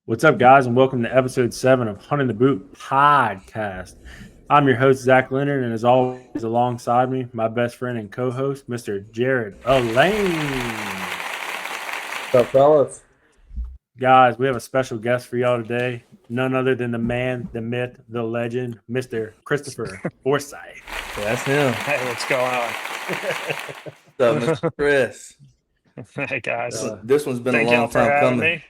What's up, guys, and welcome to episode 7 of Hunting the Boot podcast. I'm your host, Zach Leonard, and as always, alongside me, my best friend and co host, Mr. Jared Elaine. What's up, fellas? Guys, we have a special guest for y'all today. None other than the man, the myth, the legend, Mr. Christopher Forsyth. That's him. Hey, what's going on? What's up, Mr. Chris? Hey, guys. This one's been Thank a y'all long for time having coming. me.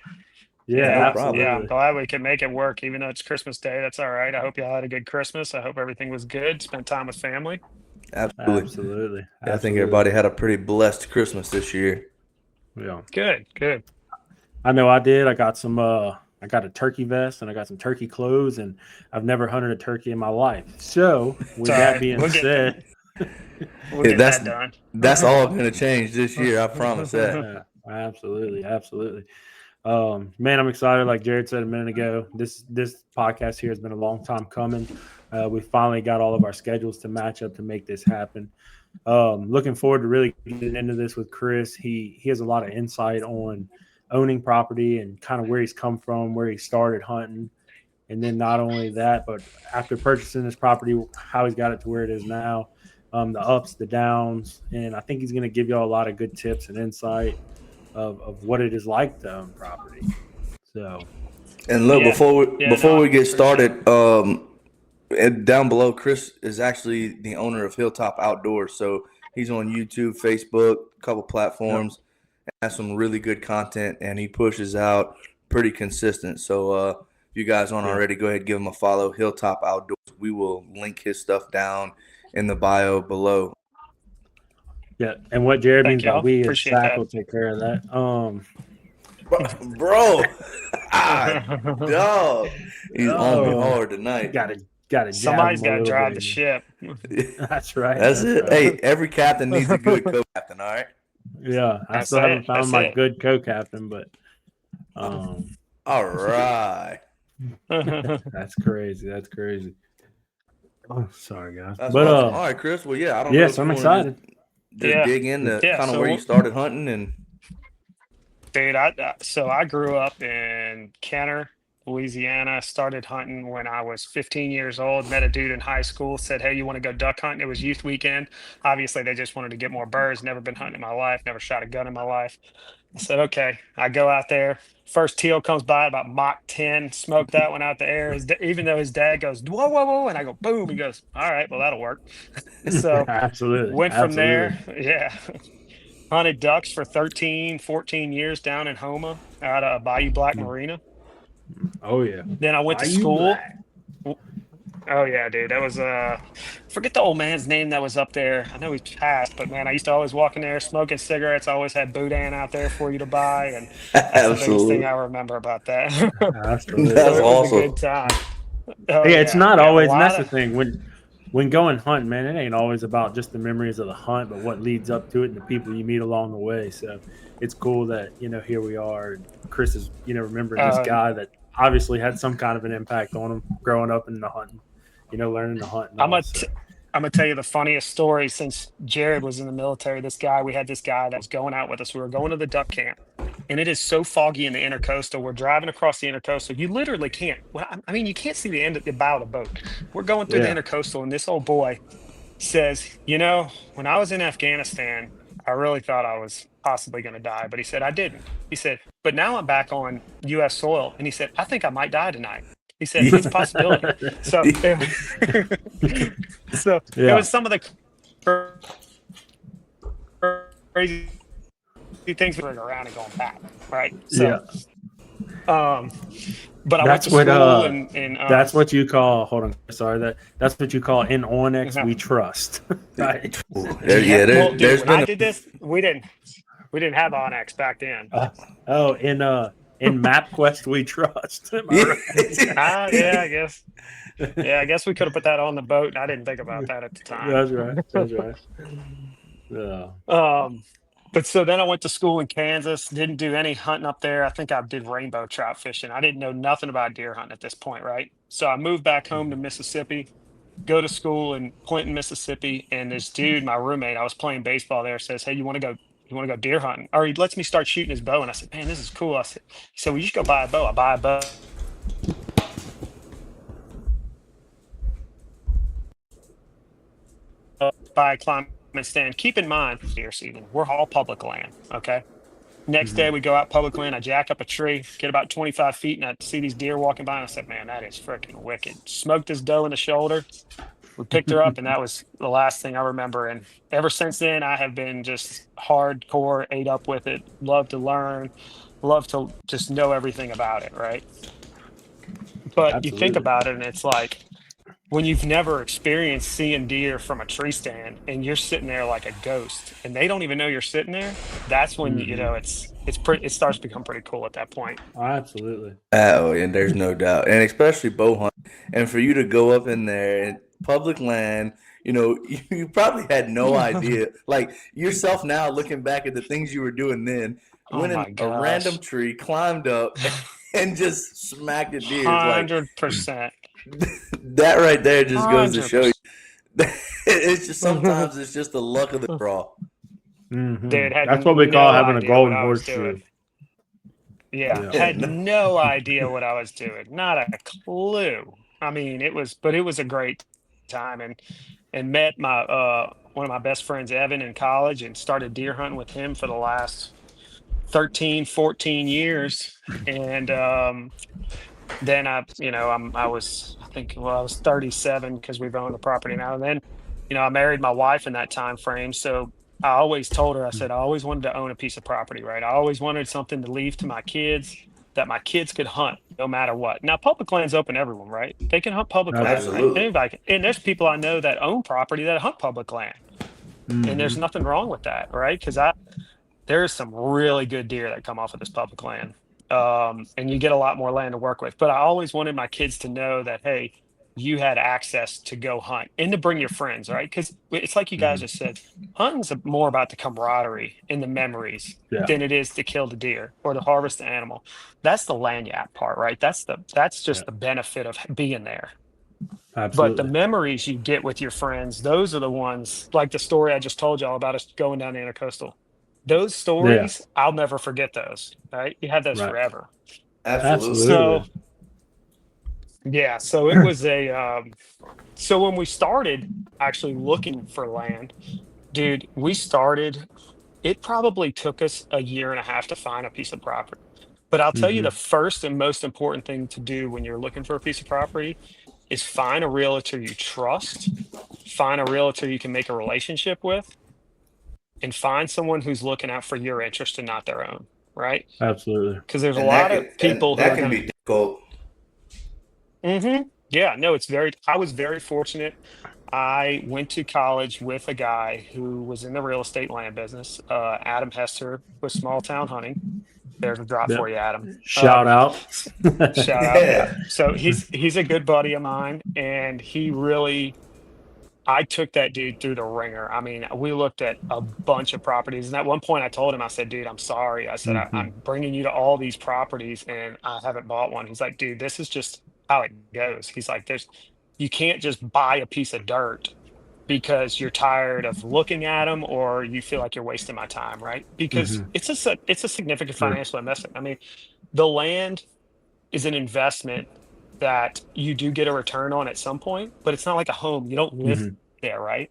Yeah, no problem. Yeah, I'm absolutely. glad we can make it work, even though it's Christmas Day. That's all right. I hope y'all had a good Christmas. I hope everything was good. Spent time with family. Absolutely. Absolutely. Yeah, I think everybody had a pretty blessed Christmas this year. Yeah. Good. I know I did. I got a turkey vest and I got some turkey clothes, and I've never hunted a turkey in my life. So with all that right. being We'll get said, We'll get that's that done. that's all going to change this year. I promise that. yeah, absolutely. Man, I'm excited. Like Jared said a minute ago, this podcast here has been a long time coming. We finally got all of our schedules to match up to make this happen. Looking forward to really getting into this with Chris. He has a lot of insight on owning property and kind of where he's come from, where he started hunting, and then not only that, but after purchasing this property, how he's got it to where it is now, the ups, the downs, and I think he's going to give you all a lot of good tips and insight of what it is like to own property. So, And look, Yeah. before we get appreciate it. started, and down below, Chris is actually the owner of Hilltop Outdoors. So he's on YouTube, Facebook, a couple yep, platforms, and has some really good content, and he pushes out pretty consistent. So if you guys aren't yeah, already, go ahead and give him a follow. Hilltop Outdoors. We will link his stuff down in the bio below. yeah. And what Jared Thank means by y'all. we is Appreciate Zach that. will take care of that. Bro, dog, he's on me Oh, hard tonight. got to jab Somebody's him a got to little drive the bit. ship. That's right. That's That's it. right. Hey, every captain needs a good co-captain. All right. Yeah, I That's still haven't it. found That's my it. good co-captain, but um, All right. that's crazy. That's crazy. Oh, sorry guys, That's but awesome. All right, Chris. Well, yeah, I don't know yes, if you I'm want to excited. just Yeah. dig into Yeah. kind of where you So, started hunting and dude, I grew up in Kenner, Louisiana. Started hunting when I was 15 years old. Met a dude in high school. Said, "Hey, you want to go duck hunting?" It was youth weekend. Obviously, they just wanted to get more birds. Never been hunting in my life. Never shot a gun in my life. I said, "Okay." I go out there. First teal comes by about Mach 10. Smoke that one out the air. Even though his dad goes, "Whoa, whoa, whoa," and I go, "Boom." He goes, "All right, well that'll work." So Absolutely, went from there. absolutely. Yeah. Hunted ducks for 13, 14 years down in Homa out of Bayou Black Marina. Oh yeah, Then I went to Bayou school. Black. W- Oh yeah, dude. That was forget the old man's name that was up there. I know he's passed, but man, I used to always walk in there smoking cigarettes. I always had boudin out there for you to buy, and that's the biggest thing I absolutely. remember about that. That's So Absolutely. it was a good awesome. time. Oh Yeah, it's yeah, not yeah. A always, and lot that's the of thing when going hunting, man. It ain't always about just the memories of the hunt, but what leads up to it and the people you meet along the way. So it's cool that here we are. And Chris is remembering this uh, guy that obviously had some kind of an impact on him growing up in the hunting, learning to hunt and I'm all. a So I'm gonna tell you the funniest story since Jared was in the military. We had this guy that was going out with us. We were going to the duck camp, and it is so foggy in the intercoastal. We're driving across the intercoastal. You literally can't. Well, I mean, you can't see the end of the bow of the boat. We're going through the yeah, intercoastal, and this old boy says, when I was in Afghanistan, I really thought I was possibly going to die, but he said I didn't. He said, but now I'm back on U.S. soil, and he said I think I might die tonight. He said it's a possibility. So, so it yeah, was some of the crazy things going around and going back, right? yeah. So, um, but I went That's to what school and that's what you call. Hold on, sorry. That's what you call in Onyx we uh, trust, right? yeah. Well, dude, There's when I been did this, we didn't have Onyx back then. Uh, oh, in MapQuest we trust. Am I right? Yeah, I guess. Yeah, I guess we could have put that on the boat. I didn't think about that at the time. That's right. That's right. Yeah. Um, but so then I went to school in Kansas, didn't do any hunting up there. I think I did rainbow trout fishing. I didn't know nothing about deer hunting at this point, right? So I moved back home to Mississippi, go to school in Clinton, Mississippi, and this dude, my roommate, I was playing baseball there, says, "Hey, you want to go you want to go deer hunting? Or he lets me start shooting his bow. And I said, man, this is cool. I said, he said, well, you should go buy a bow. I buy a bow. Buy a climbing stand. Keep in mind, deer season, we're all public land. Okay. Next day, we go out public land. I jack up a tree, get about 25 feet, and I see these deer walking by. And I said, man, that is freaking wicked. Smoked this doe in the shoulder. We picked her up, and that was the last thing I remember. And ever since then, I have been just hardcore, ate up with it, love to learn, love to just know everything about it. Right. But you think Absolutely. about it, and it's like, when you've never experienced seeing deer from a tree stand and you're sitting there like a ghost and they don't even know you're sitting there, that's when you know it's pretty, it starts to become pretty cool at that point. Absolutely. Oh, and there's no doubt, and especially bow hunting, and for you to go up in there in public land, you probably had no idea. Like yourself now, looking back at the things you were doing then, Oh went in my a random gosh. tree, climbed up, and just smacked a deer. It's like 100%. that right there just goes to show you. 100%. It's just sometimes it's just the luck of the draw. Dude, had That's what we call no having a idea what golden I was horseshoe. doing. Yeah, Yeah. had no idea what I was doing. Not a clue. I mean, it was a great time, and met my one of my best friends, Evan, in college, and started deer hunting with him for the last 13, 14 years. And then I think, well, I was 37 because we've owned the property now. And then, I married my wife in that time frame. So I always told her, I said, I always wanted to own a piece of property, right? I always wanted something to leave to my kids that my kids could hunt no matter what. Now, public land's open to everyone, right? They can hunt public land, right? Absolutely. Anybody can. And there's people I know that own property that hunt public land. And there's nothing wrong with that, right? Because there's some really good deer that come off of this public land. And you get a lot more land to work with. But I always wanted my kids to know that, hey, you had access to go hunt and to bring your friends, right? Because it's like you guys just said, hunting's more about the camaraderie and the memories Yeah. than it is to kill the deer or to harvest the animal. That's the lanyard part, right? That's just the benefit of being there. But the Absolutely. memories you get with your friends, those are the ones, like the story I just told y'all about us going down the intercoastal. Those Yeah. stories, I'll never forget those. Right? You have those Right. forever. Absolutely. So Absolutely. yeah, so it was so when we started actually looking for land, dude, it probably took us a year and a half to find a piece of property. But I'll tell you, the first and most important thing to do when you're looking for a piece of property is find a realtor you trust, find a realtor you can make a relationship with, and find someone who's looking out for your interest and not their own, right? Absolutely. Because there's a And that lot can of people who are be gonna. difficult. Yeah, no, I was very fortunate. I went to college with a guy who was in the real estate land business, Adam Hester with Small Town Hunting. There's a drop Yep. for you, Adam. Shout out. Shout out. Yeah. So he's a good buddy of mine, and I took that dude through the ringer. I mean, we looked at a bunch of properties, and at one point I told him, I said, dude, I'm sorry. I said, I'm bringing you to all these properties and I haven't bought one. He's like, dude, this is just how it goes. He's like, you can't just buy a piece of dirt because you're tired of looking at them or you feel like you're wasting my time, right? Because it's a significant Sure. financial investment. I mean, the land is an investment that you do get a return on at some point, but it's not like a home. You don't live there, right?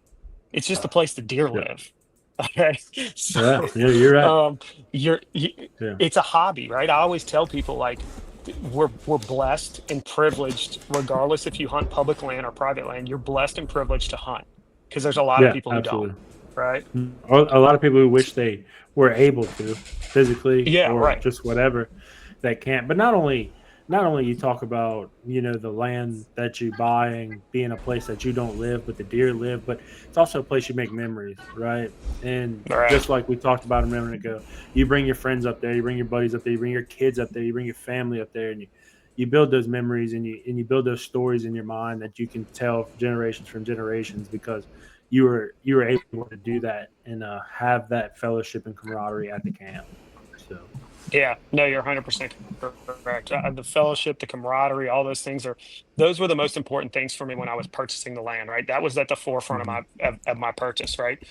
It's just a place the deer Yeah. live. Okay. Yeah. So Yeah. You're right. you're Yeah. it's a hobby, right? I always tell people like we're blessed and privileged, regardless if you hunt public land or private land, you're blessed and privileged to hunt because there's a lot of Yeah. people who don't, Absolutely. right? A lot of people who wish they were able to physically Yeah, or right. just whatever they can't. But not only you talk about the land that you buying being a place that you don't live but the deer live, but it's also a place you make memories, right? And Right. just like we talked about a minute ago, you bring your friends up there, you bring your buddies up there, you bring your kids up there, you bring your family up there, and you build those memories and you build those stories in your mind that you can tell generations from generations because you were able to do that and have that fellowship and camaraderie at the camp. So Yeah, no, you're 100% correct. The fellowship, the camaraderie, all those were the most important things for me when I was purchasing the land, right? That was at the forefront of my purchase, right?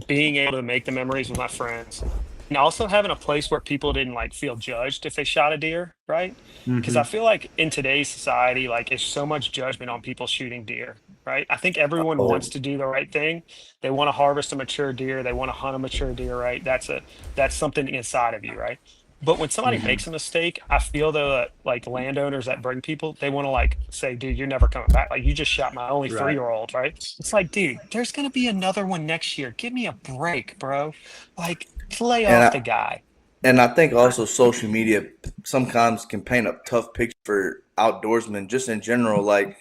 being able to make the memories with my friends, and also having a place where people didn't like feel judged if they shot a deer, right? Because I Hmm. feel like in today's society, like there's so much judgment on people shooting deer, right? I think everyone wants Oh, to do the right thing. They want to harvest a mature deer, they want to hunt a mature deer, right? That's something inside of you, right? But when somebody Hmm. makes a mistake, I feel though that like landowners that bring people, they want to like say, dude, you're never coming back. Like you just shot my only Right. 3-year-old, right? It's like, dude, there's gonna be another one next year. Give me a break, bro. Like, play and off I the guy. and I think also social media sometimes can paint a tough picture for outdoorsmen just in general. Like,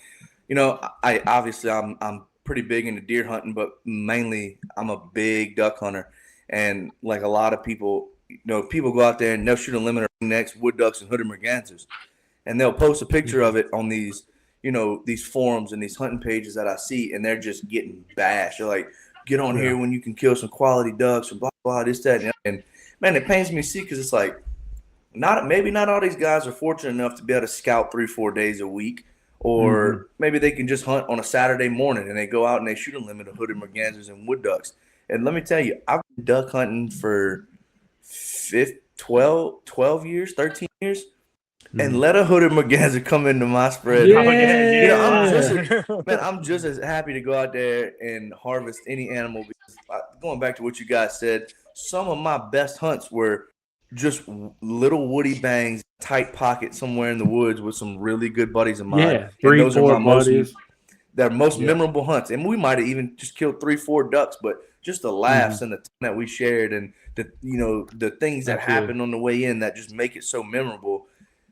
I obviously I'm pretty big into deer hunting, but mainly I'm a big duck hunter. And like a lot of people, people go out there and they'll shoot a limit of ringnecks, wood ducks, and hooded mergansers, and they'll post a picture Mhm. of it on these forums and these hunting pages that I see, and they're just getting bashed. They're like, get on Yeah. here when you can kill some quality ducks and blah blah this that and man, it pains me to see because it's like maybe not all these guys are fortunate enough to be able to scout 3-4 days a week, Hmm. or maybe they can just hunt on a Saturday morning and they go out and they shoot a limit of hooded mergansers and wood ducks. And let me tell you, I've been duck hunting for 12 years, 13 years, and Hmm. let a hooded merganser come into my spread, Oh man. yeah, You yeah, know, I'm just Yeah. as man, I'm just as happy to go out there and harvest any animal because going back to what you guys said, some of my best hunts were just little woody bangs, tight pocket somewhere in the woods with some really good buddies of mine, Yeah. and Three, those are four my most buddies. that most Yep. memorable hunts. And we might have even just killed 3-4 ducks, but just the Hmm. laughs and the time that we shared and the things that Absolutely. happened on the way in that just make it so memorable.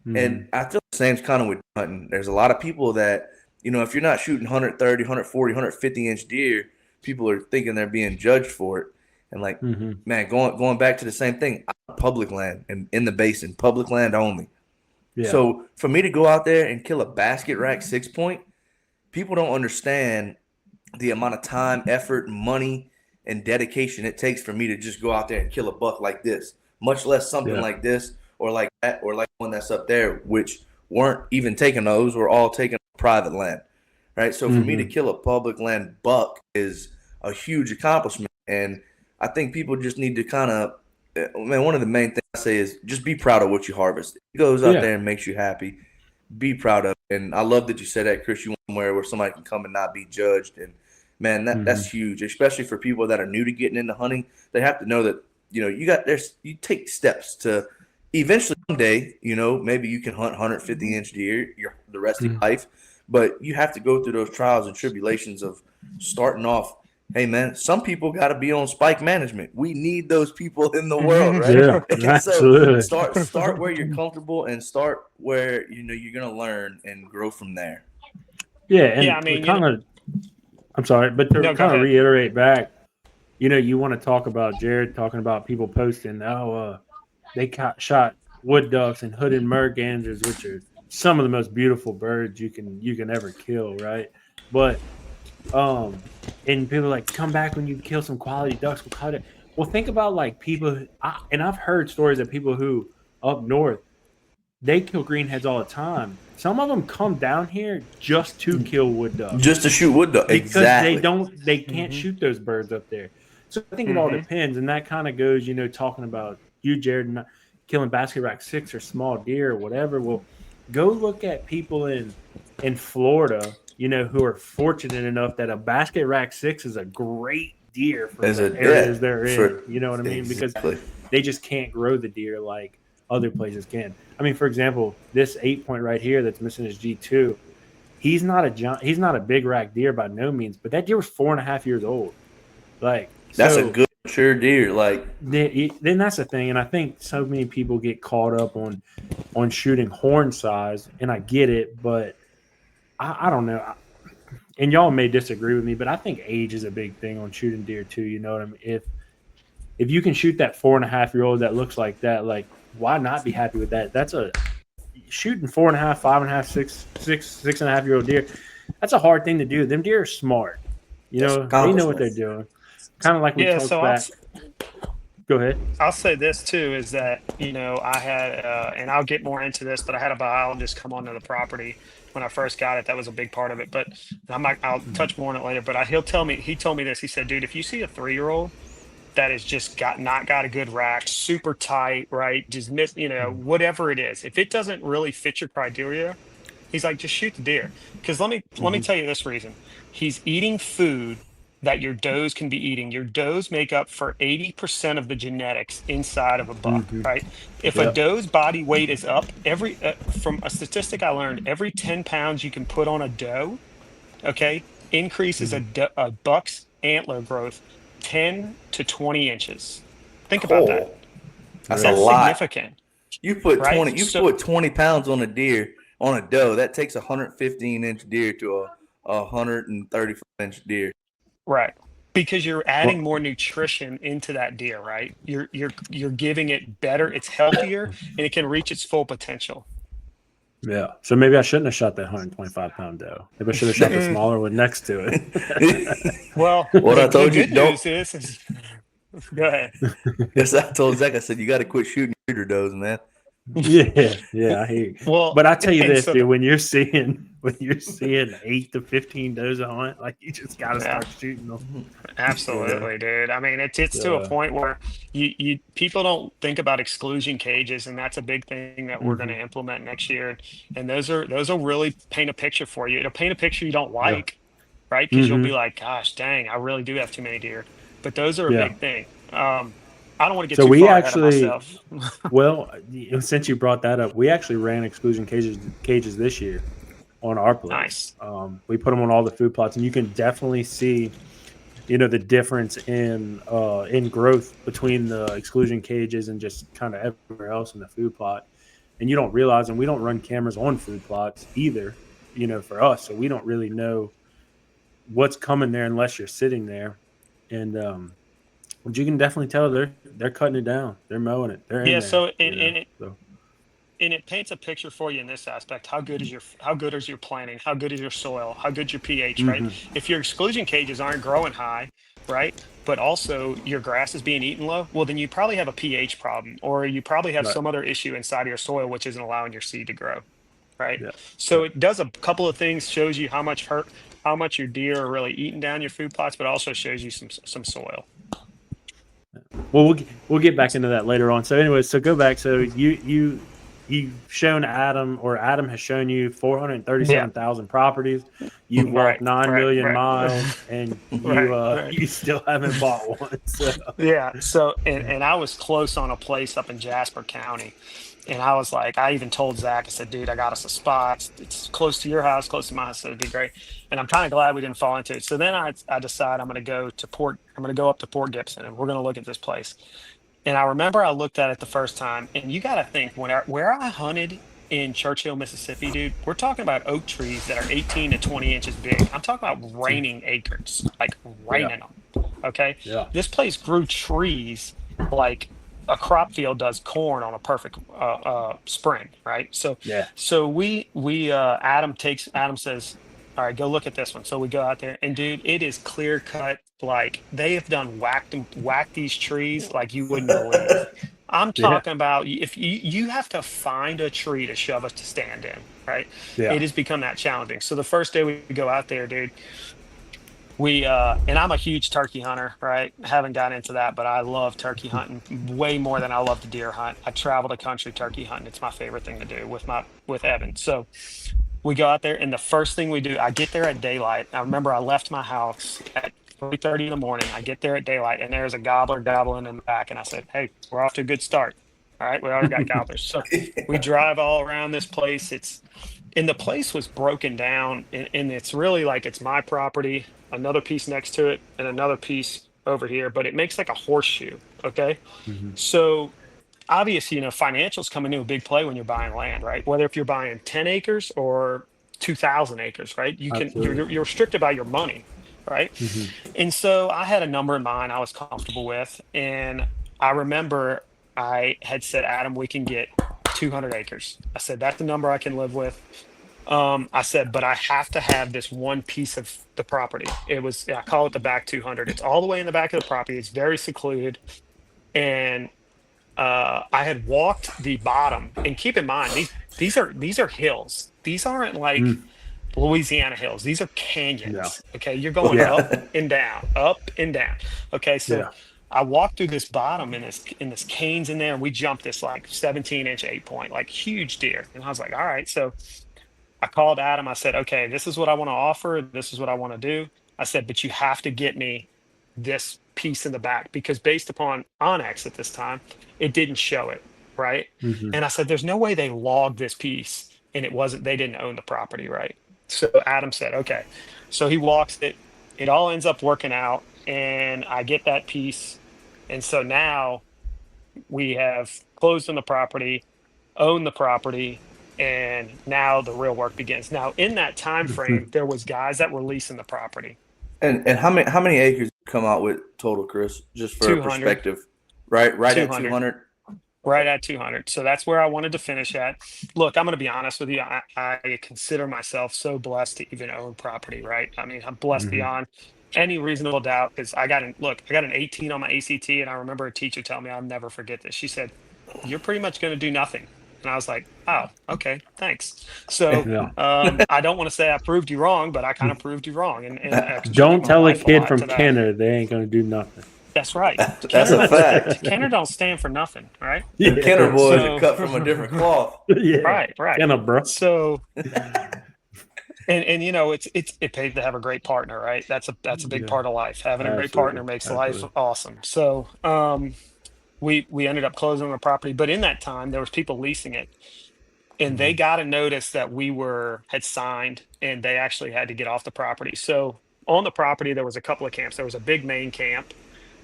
Hmm. And I feel the same kind of with hunting. There's a lot of people that, if you're not shooting 130, 140, 150-inch deer, people are thinking they're being judged for it. And like, Hmm. man, going back to the same thing, public land and in the basin, public land only. Yeah. So for me to go out there and kill a basket rack 6 point, people don't understand the amount of time, effort, money, and dedication it takes for me to just go out there and kill a buck like this, much less something Yeah. like this or like that or like one that's up there, which weren't even taking those, were all taken on private land, right? So for me to Hmm. kill a public land buck is a huge accomplishment, and I think people just need to kind of, man, one of the main things I say is just be proud of what you harvest. It goes out Yeah. there and makes you happy. Be proud of it. And I love that you said that, Chris. You want somewhere where somebody can come and not be judged, and man, that's Hmm. huge, especially for people that are new to getting into hunting. They have to know that you take steps to eventually someday, maybe you can hunt 150-inch deer the rest of Hmm. your life, but you have to go through those trials and tribulations of starting off. Hey man, some people got to be on spike management. We need those people in the world, right? Yeah. And so Absolutely. start where you're comfortable and start where you're gonna learn and grow from there. Yeah. yeah. I And we mean, kind of, I'm sorry, but to no, go kind of ahead. reiterate back, you want to talk about Jared talking about people posting, they shot wood ducks and hooded mergansers, which are some of the most beautiful birds you can ever kill, right? But and people are like come back when you kill some quality ducks. Well, think about like and I've heard stories of people who up north they kill greenheads all the time. Some of them come down here just to kill wood ducks Just to shoot wood duck, because exactly. they can't Hmm. shoot those birds up there. So I think it all Hmm. depends, and that kind of goes, talking about you, Jared, not killing basket rack six or small deer or whatever. Well, go look at people in Florida, who are fortunate enough that a basket rack six is a great deer for As the a areas they're in. for You know what I mean? Because exactly. they just can't grow the deer like other places can. I mean, for example, this 8 point right here that's missing his G2. He's not a big rack deer by no means, but that deer was 4.5 years old. Like That's a so, good mature deer. Like then that's the thing, and I think so many people get caught up on shooting horn size, and I get it, but I don't know. And y'all may disagree with me, but I think age is a big thing on shooting deer too. You know what I mean? If you can shoot that 4.5 year old that looks like that, like why not be happy with that? That's a shooting 4.5, 5.5, 6.5 year old deer. That's a hard thing to do. Them deer are smart. that's They know what accomplishment. they're doing. Kind of like we Yeah. talked So I'll back. Go ahead. I'll say this too is that, I had, and I'll get more into this, but I had a biologist come onto the property when I first got it. That was a big part of it. But I'll Mhm. touch more on it later. But he told me this. He said, dude, if you see a 3-year-old that has just not got a good rack, super tight, right? Just miss, Mhm. whatever it is. If it doesn't really fit your criteria, he's like, just shoot the deer. Because let me Mhm. tell you this reason. He's eating food that your does can be eating. Your does make up for 80% of the genetics inside of a buck, Mhm. right? If a Yep. doe's body weight is up, from a statistic I learned, every 10 pounds you can put on a doe, okay, increases Mhm. a buck's antler growth 10 to 20 inches. Think about that. Oh, that's a Yeah. That's lot. significant, You put right? 20. You So, put 20 pounds on a deer on a doe. That takes a 115-inch deer to a 135-inch deer. right. Because you're adding Well, more nutrition into that deer, right? You're giving it better, it's healthier, and it can reach its full potential. yeah. So maybe I shouldn't have shot that 125-pound doe. Maybe I should have shot the Mm, smaller one next to well, What I the told you, good don't. news is go ahead. it. Yes, I told Zach. I said you got to quit shooting shooter does, man. Yeah, yeah, I hear you. Well, But I tell you and this, so dude, when you're seeing 8 to 15 does a hunt, like you just gotta yeah. start shooting them. Yeah. Absolutely, dude. I mean, it's to a So, point where you people don't think about exclusion cages, and that's a big thing that we're going mhm. to implement next year. And those will really paint a picture for you. It'll paint a picture you don't Yeah. like, right? Because you'll be Hmm. like, "Gosh, dang, I really do have too many deer." But those are a Yeah. big thing. I don't want to get So too we far ahead of actually, myself. well, since you brought that up, we actually ran exclusion cages this year on our place. Nice. We put them on all the food plots, and you can definitely see, the difference in growth between the exclusion cages and just kind of everywhere else in the food plot. And you don't realize, and we don't run cameras on food plots either, for us, so we don't really know what's coming there unless you're sitting there. And but you can definitely tell they're cutting it down, they're mowing it, they're in Yeah. there, So so. and it paints a picture for you in this aspect. How good is your planning? How good is your soil? How good your pH, right? Hmm. If your exclusion cages aren't growing high, right, but also your grass is being eaten low, well, then you probably have a pH problem, or you probably have Right. some other issue inside of your soil which isn't allowing your seed to grow, right? Yeah. So Yeah. it does a couple of things, shows you how much your deer are really eating down your food plots, but also shows you some soil. Well, we'll get back into that later on. So, anyways, so go back. So you've shown Adam, or Adam has shown you Yeah. 437,000 properties. You've walked Right. 9 million Right. miles, and you Right. Right. you still haven't bought one. So, Yeah. So, and I was close on a place up in Jasper County. And I was like, I even told Zach, I said, dude, I got us a spot. It's close to your house, close to my house. So it'd be great. And I'm kind of glad we didn't fall into it. So then I decide I'm going to go up to Port Gibson and we're going to look at this place. And I remember I looked at it the first time, and you got to think where I hunted in Churchill, Mississippi, dude, we're talking about oak trees that are 18 to 20 inches big. I'm talking about raining acres, like yeah, raining them. Okay. yeah, This place grew trees like a crop field does corn on a perfect spring, right? So, yeah. Adam says, all right, go look at this one. So we go out there, and dude, it is clear cut. Like they have done whacked these trees like you wouldn't believe. I'm Yeah, talking about if you have to find a tree to shove us to stand in, right? yeah. It has become that challenging. So the first day we go out there, dude, we and I'm a huge turkey hunter, right? Haven't got into that, but I love turkey hunting way more than I love the deer hunt. I travel the country turkey hunting. It's my favorite thing to do with Evan. So we go out there, and the first thing we do, I get there at daylight. I remember I left my house at 3:30 in the morning. I get there at daylight, and there's a gobbler gobbling in the back. And I said, "Hey, we're off to a good start. All right, we already got gobblers." So we drive all around this place. And the place was broken down, and it's really like it's my property, another piece next to it, and another piece over here. But it makes like a horseshoe. Okay, Hmm. so obviously, financials come into a big play when you're buying land, right? Whether if you're buying 10 acres or 2,000 acres, right? You're, Absolutely. you're you're restricted by your money, right? Hmm. And so I had a number in mind I was comfortable with. And I remember I had said, Adam, we can get 200 acres. I said, that's the number I can live with. I said, but I have to have this one piece of the property. I call it the back 200. It's all the way in the back of the property. It's very secluded, and I had walked the bottom. And keep in mind, these are hills. These aren't like Mm, Louisiana hills. These are yeah. canyons. Okay, you're going Yeah. up and down, up and down. Okay, so Yeah. I walked through this bottom in this canes in there, and we jumped this like 17-inch 8 point, like huge deer. And I was like, all right. So I called Adam. I said, okay, this is what I want to offer. This is what I want to do. I said, but you have to get me this piece in the back because based upon Onyx at this time, it didn't show it. Right. Hmm. And I said, there's no way they logged this piece and it wasn't, they didn't own the property. Right. So Adam said, okay. So he walks it. It all ends up working out and I get that piece. And so now we have closed on the property, own the property, and now the real work begins. Now, in that time frame, there was guys that were leasing the property. And how many acres come out with total, Chris? Just for a 200, perspective, right at 200, 200. right at 200. So that's where I wanted to finish at. Look, I'm going to be honest with you. I consider myself so blessed to even own property, right? I mean, I'm blessed Hmm. beyond any reasonable doubt because I got an 18 on my ACT, and I remember a teacher telling me, I'll never forget this. She said, "You're pretty much going to do nothing." And I was like, "Oh, okay, thanks." So Yeah. I don't want to say I proved you wrong, but I kind of proved you wrong and I Don't attribute my tell a life a kid lot from to that. Kenner they ain't gonna do nothing. That's right. That's a fact. Kenner don't stand for nothing, right? The Kenner boys are So cut from a different cloth. Yeah. right. Kenner, bro. So and it pays to have a great partner, right? That's a big Yeah. part of life. Having a great Absolutely. partner makes life Absolutely. awesome. So we ended up closing on the property, but in that time there was people leasing it, and they Mhm. got a notice that we had signed, and they actually had to get off the property. So on the property there was a couple of camps. There was a big main camp.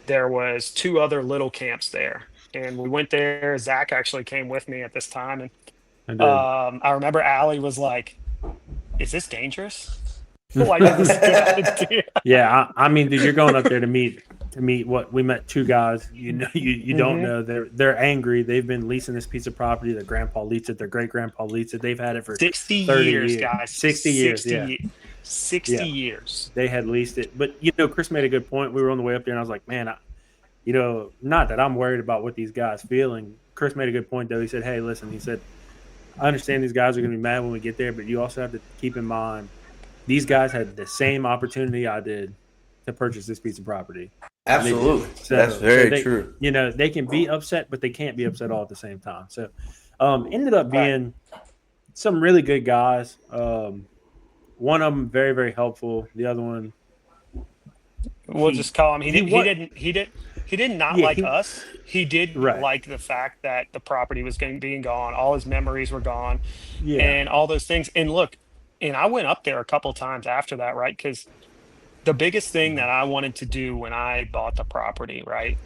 There was two other little camps there, and we went there. Zach actually came with me at this time, and I did. I remember Allie was like, "Is this dangerous?" Like it was a good idea. Yeah, I mean, dude, you're going up there to meet what we met two guys. You know, you don't Hmm. know. They're angry. They've been leasing this piece of property. Their grandpa leased it. Their great grandpa leased it. They've had it for 60 30 years, years, guys. 60 years. Yeah, 60 yeah. years. They had leased it. But Chris made a good point. We were on the way up there, and I was like, man, not that I'm worried about what these guys feel. And Chris made a good point though. He said, hey, listen. He said, I understand these guys are going to be mad when we get there, but you also have to keep in mind these guys had the same opportunity I did to purchase this piece of property. And they Absolutely. didn't. That's So very they, true. they can be upset, but they can't be upset all at the same time. So, ended up Right. being some really good guys. One of them very, very helpful. The other one, We'll just call him. He did. He what? didn't. He did not Yeah, like us. He did right. like the fact that the property was being gone. All his memories were gone, Yeah. and all those things. And look, and I went up there a couple times after that, right? Because the biggest thing that I wanted to do when I bought the property, right?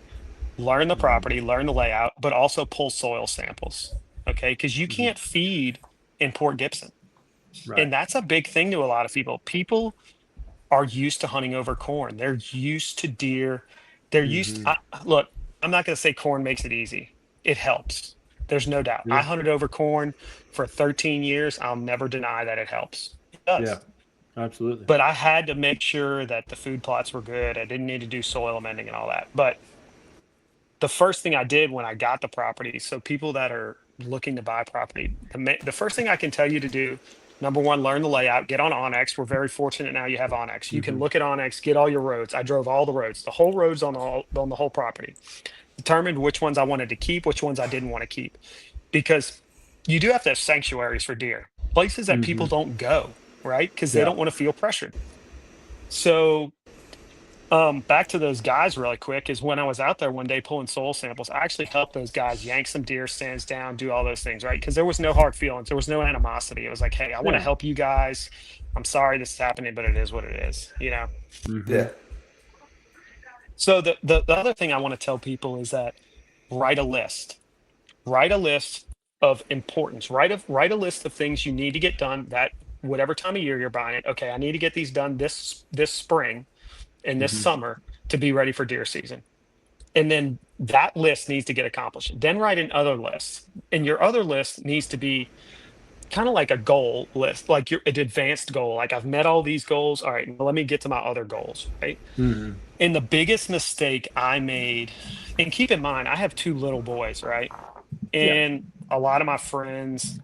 Learn the Mhm. property, learn the layout, but also pull soil samples. Okay, because you Mhm. can't feed in Port Gibson, Right. and that's a big thing to a lot of people. People are used to hunting over corn. They're used to deer. They're used. Hmm. Look, I'm not going to say corn makes it easy. It helps. There's no doubt. I Yeah. hunted over corn for 13 years. I'll never deny that it helps. It Yeah. does. Absolutely. But I had to make sure that the food plots were good. I didn't need to do soil amending and all that. But the first thing I did when I got the property, so people that are looking to buy property, the first thing I can tell you to do, number one, learn the layout, get on Onyx. We're very fortunate now you have Onyx. You can Hmm. look at Onyx, get all your roads. I drove all the roads, the whole roads on the whole property. Determined which ones I wanted to keep, which ones I didn't want to keep. Because you do have to have sanctuaries for deer, places that people Hmm. don't go, right? Because they Yeah. don't want to feel pressured. So back to those guys really quick is when I was out there one day pulling soil samples, I actually helped those guys yank some deer stands down, do all those things, right? Because there was no hard feelings, there was no animosity. It was like, hey, I want to Yeah. help you guys. I'm sorry this is happening, but it is what it is. Hmm. Yeah. So the other thing I want to tell people is that write a list. Write a list of importance. Write a list of things you need to get done that whatever time of year you're buying it. Okay, I need to get these done this spring and this Hmm. summer to be ready for deer season. And then that list needs to get accomplished. Then write in other lists. And your other list needs to be kind of like a goal list, like an advanced goal. Like I've met all these goals. All right, now let me get to my other goals, right? Mhm. And the biggest mistake I made, and keep in mind, I have two little boys, right? Yeah. And a lot of my friends,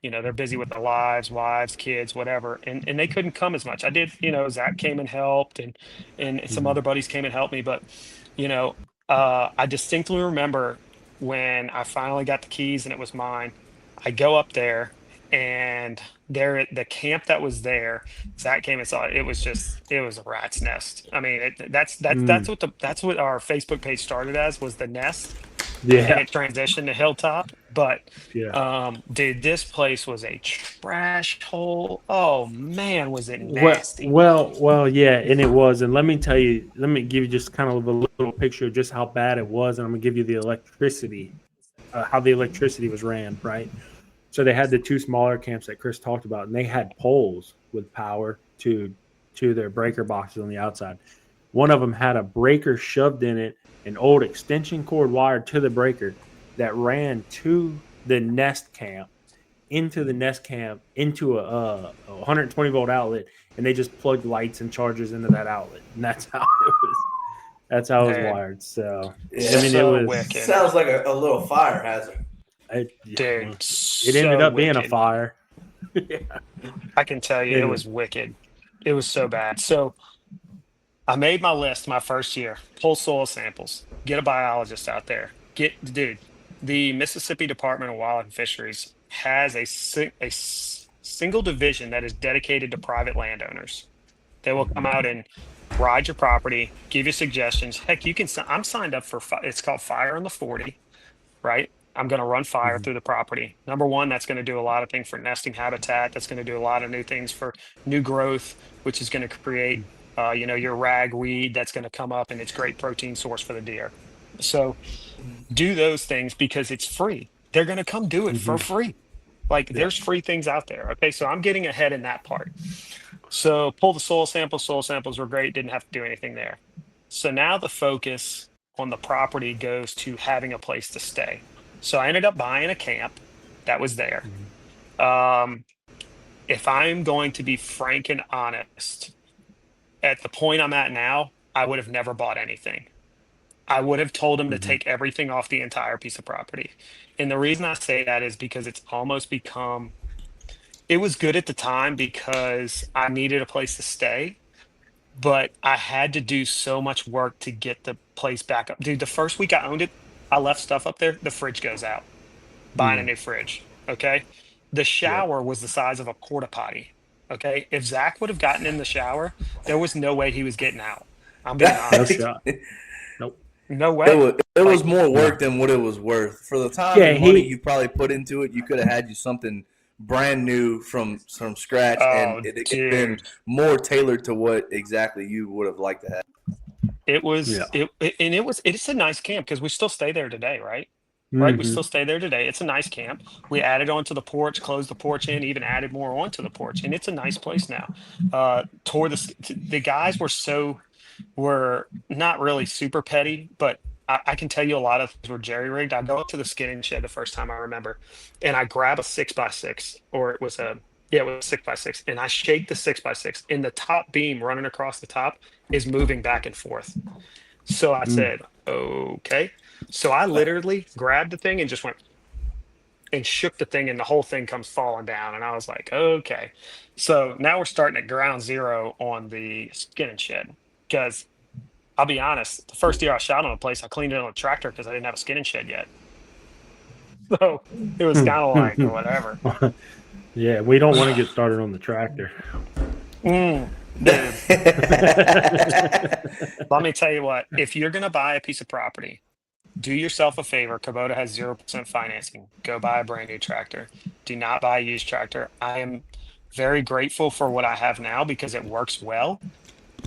they're busy with their lives, wives, kids, whatever, and they couldn't come as much. I did, Zach came and helped, and some Mhm. other buddies came and helped me, but you know, I distinctly remember when I finally got the keys and it was mine. I go up there, and there, the camp that was there, Zach came and saw it. It was a rat's nest. I mean, Mm. that's what our Facebook page started as, was the nest, and then Yeah. it transitioned to Hilltop. But Yeah. dude, this place was a trash hole. Oh man, was it Well, nasty. well, well, yeah, and it was. And let me tell you, let me give you just kind of a little picture of just how bad it was, and I'm gonna give you the electricity, how the electricity was ran, right? So they had the two smaller camps that Chris talked about, and they had poles with power to their breaker boxes on the outside. One of them had a breaker shoved in it, an old extension cord wired to the breaker that ran to the nest camp, into the nest camp, into a 120-volt outlet, and they just plugged lights and chargers into that outlet, and that's how it was. That's how it was Dude, wired. So I Yeah, mean, it so was. wicked. sounds like a little fire hazard. Dude, Well, it ended so up being a wicked. fire. Yeah. I can tell you, it Anyway. was wicked. It was so bad. So I made my list my first year. Pull soil samples. Get a biologist out there. Dude. The Mississippi Department of Wildlife and Fisheries has a single division that is dedicated to private landowners. They will come out and ride your property, give you suggestions. Heck, you can. I'm signed up for. It's called Fire in the 40, right? I'm going to run fire Mhm. through the property. Number one, that's going to do a lot of things for nesting habitat. That's going to do a lot of new things for new growth, which is going to create, your ragweed that's going to come up, and it's great protein source for the deer. So do those things because it's free. They're going to come do it for Mhm. free. Like Yeah. there's free things out there. Okay. So I'm getting ahead in that part. So pull the soil samples. Soil samples were great. Didn't have to do anything there. So now the focus on the property goes to having a place to stay. So I ended up buying a camp that was there. Mhm. Um, if I'm going to be frank and honest, at the point I'm at now, I would have never bought anything. I would have told him to Mhm. take everything off the entire piece of property. And the reason I say that is because it's almost become, it was good at the time because I needed a place to stay, but I had to do so much work to get the place back up. Dude, the first week I owned it, I left stuff up there, the fridge goes out. Buying a Mhm. new fridge. Okay. The Yep. shower was the size of a porta potty. Okay. If Zach would have gotten in the shower, there was no way he was getting out. I'm being No honest. shot. Nope. No way. It was Like, more No. work than what it was worth. For the time Yeah. and money He. you probably put into it, you could have had you something brand new from scratch, and oh, it been dude, more tailored to what exactly you would have liked to have. it was, Yeah. and it's a nice camp because we still stay there today, right? Right. We still Mhm. stay there today. It's a nice camp. We added onto the porch, closed the porch in, even added more onto the porch. And it's a nice place now. The guys were not really super petty, but I can tell you a lot of things were jerry rigged. I go up to the skinning shed the first time I remember, and I grab a 6x6, or it was yeah, it was 6x6, and I shake the 6x6, and the top beam running across the top is moving back and forth. So I Mm. said, okay. So I literally grabbed the thing and just went and shook the thing, and the whole thing comes falling down. And I was like, okay. So now we're starting at ground zero on the skinning shed because I'll be honest, the first year I shot on a place, I cleaned it on a tractor because I didn't have a skinning shed yet. So it was kind of like whatever. Yeah. We don't want to get started on the tractor. Dude, let me tell you what, if you're going to buy a piece of property, do yourself a favor. Kubota has 0% financing. Go buy a brand new tractor. Do not buy a used tractor. I am very grateful for what I have now because it works well,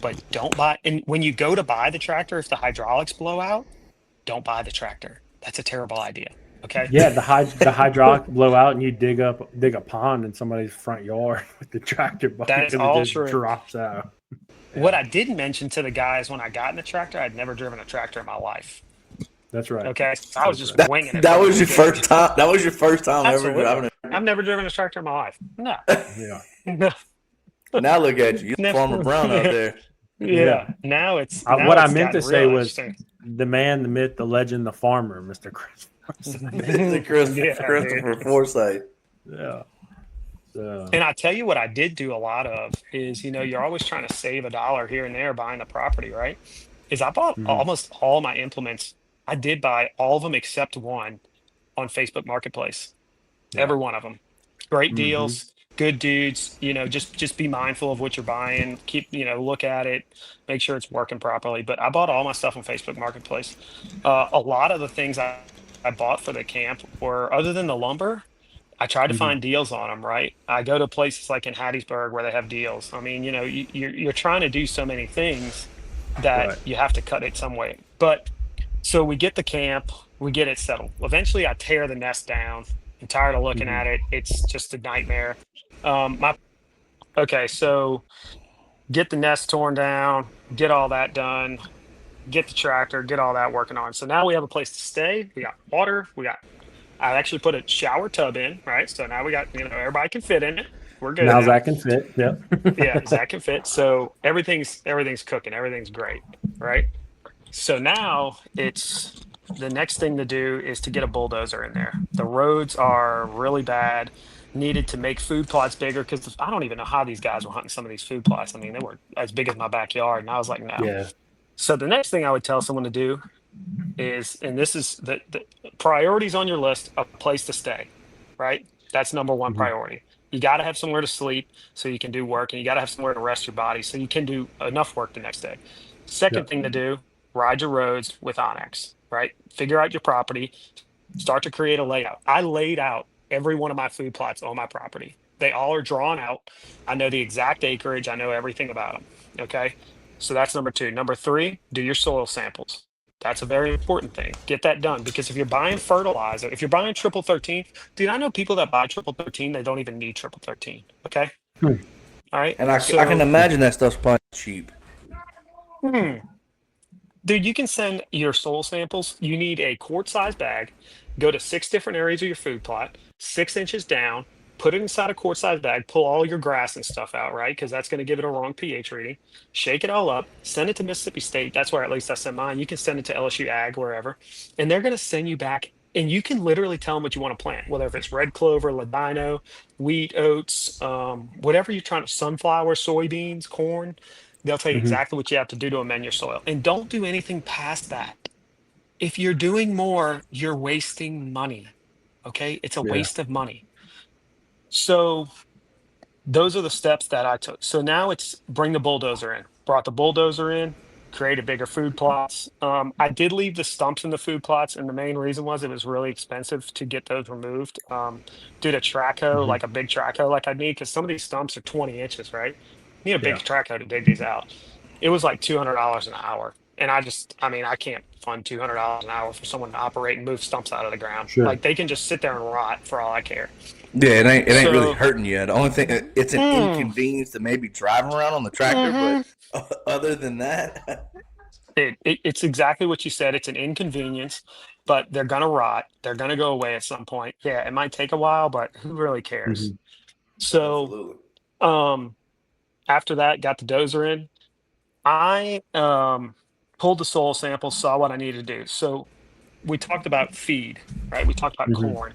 but don't buy. And when you go to buy the tractor, if the hydraulics blow out, don't buy the tractor. That's a terrible idea. Okay. Yeah, the hydraulic blow out and you dig a pond in somebody's front yard with the tractor That bucket is because it all just true. drops out. What Yeah, I didn't mention to the guys when I got in the tractor, I'd never driven a tractor in my life. that's right. Okay. So I was That's just right. That winging it that from the was your beginning. first time. That was your first time ever Absolutely. driving I've never driven a tractor in my life. No, Yeah. no, Now look at you. You're never. Farmer Brown out there. Yeah. Now it's What I meant gotten to say real was interesting. the man, the myth, the legend, the farmer, Mr. Chris. Mr. Yeah, Christopher dude. Forsythe. Yeah. So, And I tell you what I did do a lot of is, you're always trying to save a dollar here and there buying the property, right? Is I bought mhm. almost all my implements. I did buy all of them except one on Facebook Marketplace. Yeah. Every one of them. Great Hmm. deals, good dudes. Just be mindful of what you're buying. Keep, look at it, make sure it's working properly. But I bought all my stuff on Facebook Marketplace. A lot of the things I bought for the camp were, other than the lumber, I tried to Hmm. find deals on them, right? I go to places like in Hattiesburg where they have deals. I mean, you're trying to do so many things that Right. you have to cut it some way. But so we get the camp, we get it settled. Eventually, I tear the nest down. I'm tired of looking Hmm. at it. It's just a nightmare. My Okay, so get the nest torn down, get all that done, get the tractor, get all that working on. So now we have a place to stay. We got water. I actually put a shower tub in, right? So now we got, everybody can fit in it. We're good Now now. Zach can fit. Yep. Yeah, Zach can fit. So everything's cooking. Everything's great, right? So now it's the next thing to do is to get a bulldozer in there. The roads are really bad. Needed to make food plots bigger because I don't even know how these guys were hunting some of these food plots. I mean, they were as big as my backyard, and I was like, no. Yeah. So the next thing I would tell someone to do is, and this is the priorities on your list, a place to stay, right? That's number one Hmm. priority. You got to have somewhere to sleep so you can do work, and you got to have somewhere to rest your body so you can do enough work the next day. Second Yep. thing to do, ride your roads with Onyx, right? Figure out your property, start to create a layout. I laid out every one of my food plots on my property. They all are drawn out. I know the exact acreage, I know everything about them. Okay. So that's number two. Number three, do your soil samples. That's a very important thing. Get that done because if you're buying fertilizer, if you're buying triple 13, dude, I know people that buy triple 13, they don't even need triple 13. Okay. Hmm. All right. And I can So, imagine that stuff's probably cheap. hmm, dude, you can send your soil samples. You need a quart size bag. Go to 6 different areas of your food plot, 6 inches down, put it inside a quart size bag, pull all your grass and stuff out, right? Because that's going to give it a wrong pH reading. Shake it all up, send it to Mississippi State. That's where at least I send mine. You can send it to LSU Ag, wherever. And they're going to send you back. And you can literally tell them what you want to plant, whether if it's red clover, ladino, wheat, oats, whatever you're trying to, sunflower, soybeans, corn. They'll tell you Hmm. exactly what you have to do to amend your soil. And don't do anything past that. If you're doing more, you're wasting money. Okay. It's a Yeah. waste of money. So those are the steps that I took. So now it's bring the bulldozer in. Brought the bulldozer in, created bigger food plots. I did leave the stumps in the food plots, and the main reason was it was really expensive to get those removed. Did a track hoe, Hmm. like a big track hoe, like I need, because some of these stumps are 20 inches, right? You need a big Yeah. track hoe to dig these out. It was like $200 an hour. And I mean, I can't fund $200 an hour for someone to operate and move stumps out of the ground. Sure. Like they can just sit there and rot for all I care. Yeah, it ain't really So, hurting you. The only thing it's an mm, inconvenience to maybe driving around on the tractor, but mhm. other than that, It's exactly what you said. It's an inconvenience, but they're gonna rot. They're gonna go away at some point. Yeah, it might take a while, but who really cares? Hmm. So, absolutely. um, after that, got the dozer in. I pulled the soil samples, saw what I needed to do. So we talked about feed, right? We talked about Hmm. corn.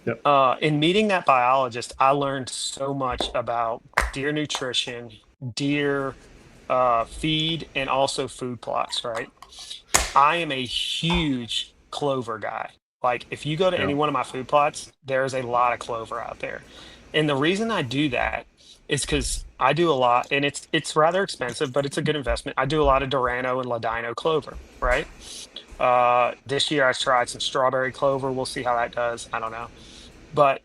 Yep. In meeting that biologist, I learned so much about deer nutrition, deer feed, and also food plots, right? I am a huge clover guy. Like if you go to Yeah. any one of my food plots, there's a lot of clover out there. And the reason I do that is because I do a lot, and it's rather expensive, but it's a good investment. I do a lot of Durano and Ladino clover, right? This year I tried some strawberry clover. We'll see how that does. I don't know. But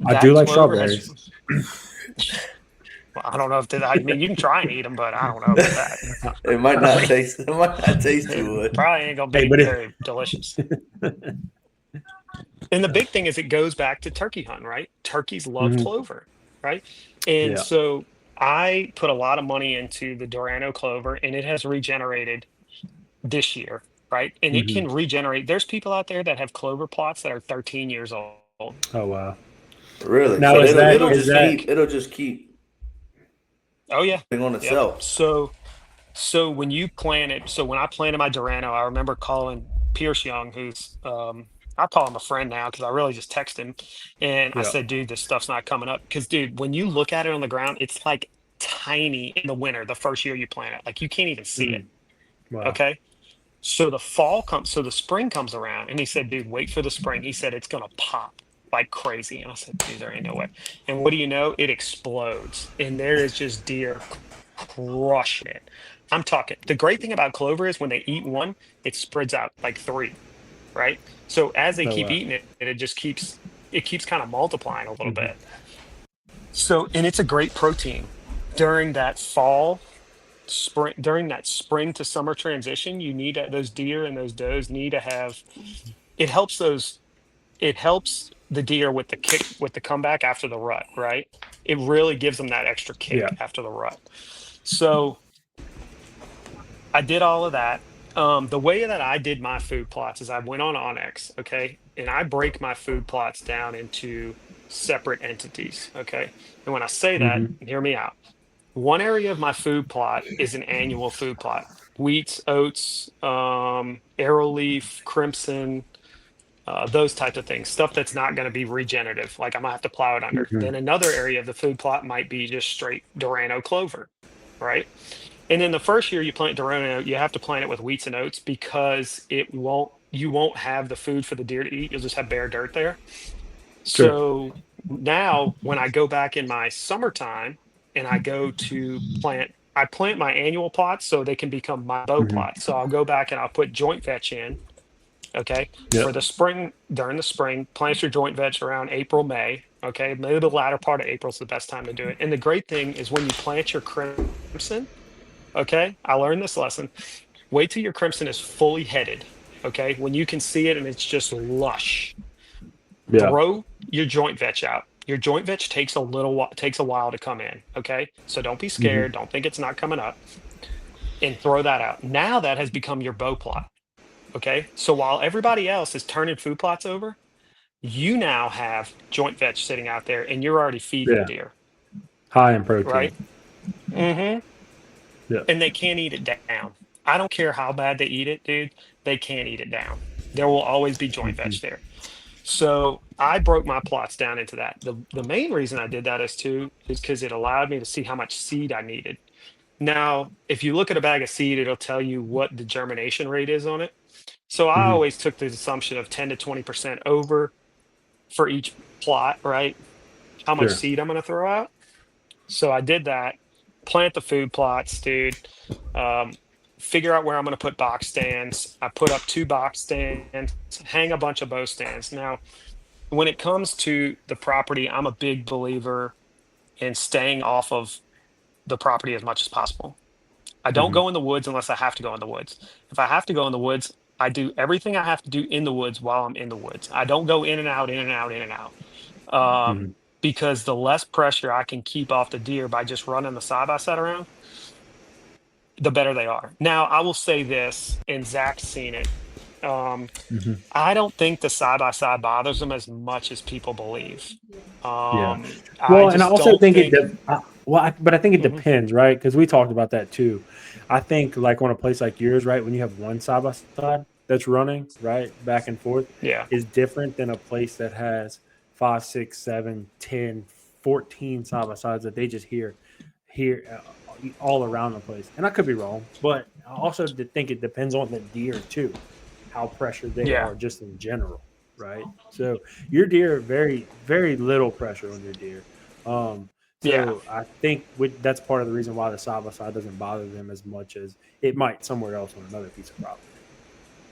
I do that like clover has, strawberries. well, I don't know if that, I mean, you can try and eat them, but I don't know about that. It might I not mean, taste. It might not taste too good. probably ain't gonna Hey, be but if very delicious. And the big thing is it goes back to turkey hunting, right? Turkeys love Mhm. clover, right? And Yeah. so I put a lot of money into the Durano clover and it has regenerated this year, right? And it Hmm. can regenerate. There's people out there that have clover plots that are 13 years old. Oh wow. Really? Now So is that it'll is just that keep Oh yeah. being on Yep. itself. So when you plant it, so when I planted my Durano, I remember calling Pierce Young, who's I call him a friend now because I really just text him, and I yeah. said, dude, this stuff's not coming up. Because dude, when you look at it on the ground, it's like tiny in the winter, the first year you plant it. Like you can't even see it. Mm, wow. Okay. So the spring comes around, and he said, dude, wait for the spring. He said it's gonna pop like crazy. And I said, dude, there ain't no way. And what do you know? It explodes. And there is just deer crushing it. I'm talking. The great thing about clover is when they eat one, it spreads out like three, right? So as they No keep way. eating it, it keeps kind of multiplying a little Hmm. bit. So, and it's a great protein during that spring to summer transition. You need those deer and those does need to have. It helps those. It helps the deer with the kick with the comeback after the rut, right? It really gives them that extra Yeah. kick after the rut. So I did all of that. The way that I did my food plots is I went on Onyx, okay, and I break my food plots down into separate entities, okay. And when I say that, Hmm. hear me out. One area of my food plot is an annual food plot: wheats, oats, arrowleaf, crimson, those types of things. Stuff that's not going to be regenerative, like I'm gonna have to plow it under. Hmm. Then another area of the food plot might be just straight Durano clover, right? And then the first year you plant Durano, you have to plant it with wheats and oats because you won't have the food for the deer to eat. You'll just have bare dirt there. Sure. So now when I go back in my summertime and I plant my annual plots so they can become my bow Hmm. plots. So I'll go back and I'll put joint vetch in. Okay. For Yep. the spring, during the spring, plant your joint vetch around April, May. Okay. Maybe the latter part of April is the best time to do it. And the great thing is when you plant your crimson, okay, I learned this lesson. Wait till your crimson is fully headed. Okay. When you can see it and it's just lush, Yeah. throw your joint vetch out. Your joint vetch takes a while to come in. Okay. So don't be Hmm. scared. Don't think it's not coming up, and throw that out. Now that has become your bow plot. Okay. So while everybody else is turning food plots over, you now have joint vetch sitting out there and you're already feeding the Yeah. deer. High in protein. Right. Hmm. Yeah. And they can't eat it down. I don't care how bad they eat it, dude. They can't eat it down. There will always be joint Hmm. vetch there. So I broke my plots down into that. The main reason I did that is because it allowed me to see how much seed I needed. Now, if you look at a bag of seed, it'll tell you what the germination rate is on it. So I Hmm. always took the assumption of 10 to 20% over for each plot, right? How much Sure. seed I'm going to throw out. So I did that, plant the food plots, dude. Um, Figure out where I'm going to put box stands. I put up 2 box stands, hang a bunch of bow stands. Now, when it comes to the property, I'm a big believer in staying off of the property as much as possible. I don't Hmm. go in the woods unless I have to go in the woods. If I have to go in the woods, I do everything I have to do in the woods while I'm in the woods. I don't go in and out, in and out, in and out. Hmm. Because the less pressure I can keep off the deer by just running the side by side around, the better they are. Now, I will say this, and Zach's seen it. Um, Hmm. I don't think the side by side bothers them as much as people believe. Yeah. I Well, and I just also don't think think. but I think it Mhm. depends, right? Because we talked about that too. I think like on a place like yours, right, when you have one side by side that's running right back and forth, Yeah, is different than a place that has 5, 6, 7, 10, 14 side by sides that they just hear all around the place. And I could be wrong, but I also think it depends on the deer too, how pressured they yeah, are just in general, right? So your deer, very, very little pressure on your deer. Um, yeah. so I think that's part of the reason why the side by side doesn't bother them as much as it might somewhere else on another piece of property.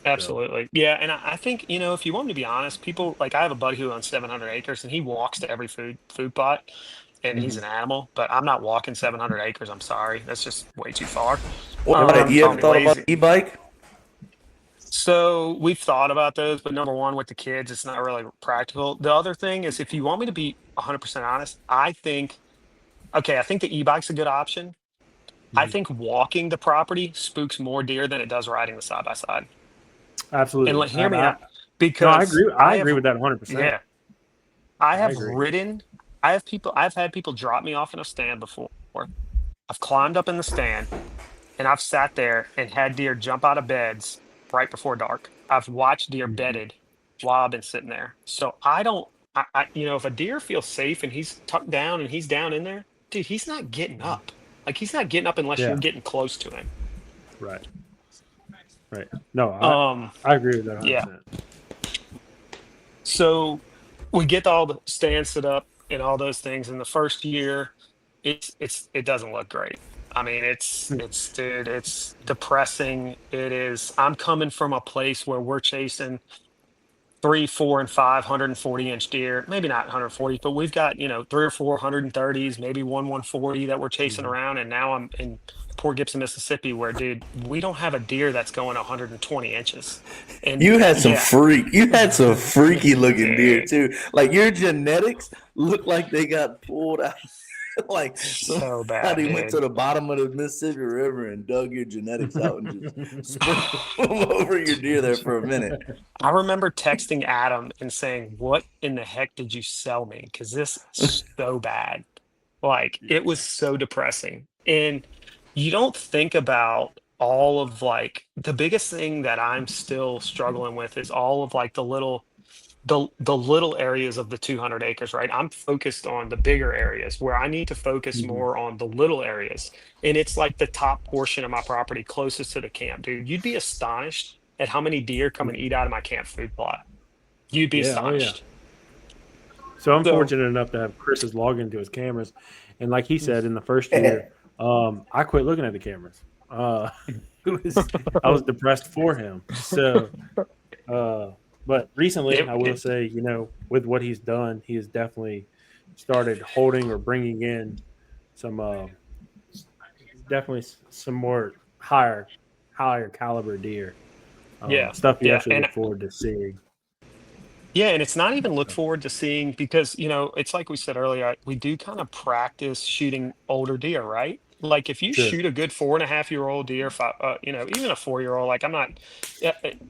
So, Absolutely. Yeah. And I think, if you want me to be honest, people like I have a buddy who owns 700 acres and he walks to every food plot and he's mhm. an animal, but I'm not walking 700 acres. I'm sorry. That's just way too far. What? You Call ever me thought about lazy. an e-bike? So we've thought about those, but number one, with the kids, it's not really practical. The other thing is, if you want me to be 100% honest, I think the e-bike's a good option. I Mhm. think walking the property spooks more deer than it does riding the side by side. And Absolutely. hear me out, No, I because agree. I I agree have, with that 100%. yeah, I I have agree. ridden. I've had people drop me off in a stand before. I've climbed up in the stand and I've sat there and had deer jump out of beds right before dark. I've watched deer Mhm. bedded while I've been sitting there. So I don't, if a deer feels safe and he's tucked down and he's down in there, dude, he's not getting up. Like he's not getting up unless you're Yeah, getting close to him. right, right. No, Um, I agree with that yeah. 100%. So we get all the stands set up and all those things. In the first year, it doesn't look great. I mean, it's dude, it's depressing. It is. I'm coming from a place where we're chasing three, four, and 540-inch deer. Maybe not 140, but we've got three or four 130s, maybe one 140 that we're chasing Mhm. around. And now I'm in Port Gibson, Mississippi, where dude, we don't have a deer that's going 120 inches. And yeah, You had some freaky looking deer dude, too. Like your genetics look like they got pulled out. Like so bad, somebody went to dude. the bottom of the Mississippi River and dug your genetics out and just sprinkled them over your deer there for a minute. I remember texting Adam and saying, "What in the heck did you sell me? Because this is so bad." Like Yeah. it was so depressing. And you don't think about all of like the biggest thing that I'm still struggling with is all of like the little areas of the 200 acres, right? I'm focused on the bigger areas where I need to focus Mhm. more on the little areas. And it's like the top portion of my property closest to the camp, dude. You'd be astonished at how many deer come and eat out of my camp food plot. You'd be Yeah, oh yeah. astonished. So I'm So, fortunate enough to have Chris's login to his cameras, and like he mm, said, in the first year, I quit looking at the cameras. It was I was depressed for him. So, uh, but recently, it, I will it, say, with what he's done, he has definitely started holding or bringing in some, definitely some more higher caliber deer, yeah, stuff you yeah. actually And look forward to seeing. yeah, and it's not even look So, forward to seeing because, it's like we said earlier, we do kind of practice shooting older deer, right? Like if you sure. shoot a good 4.5-year-old deer, even a 4-year-old, like I'm not,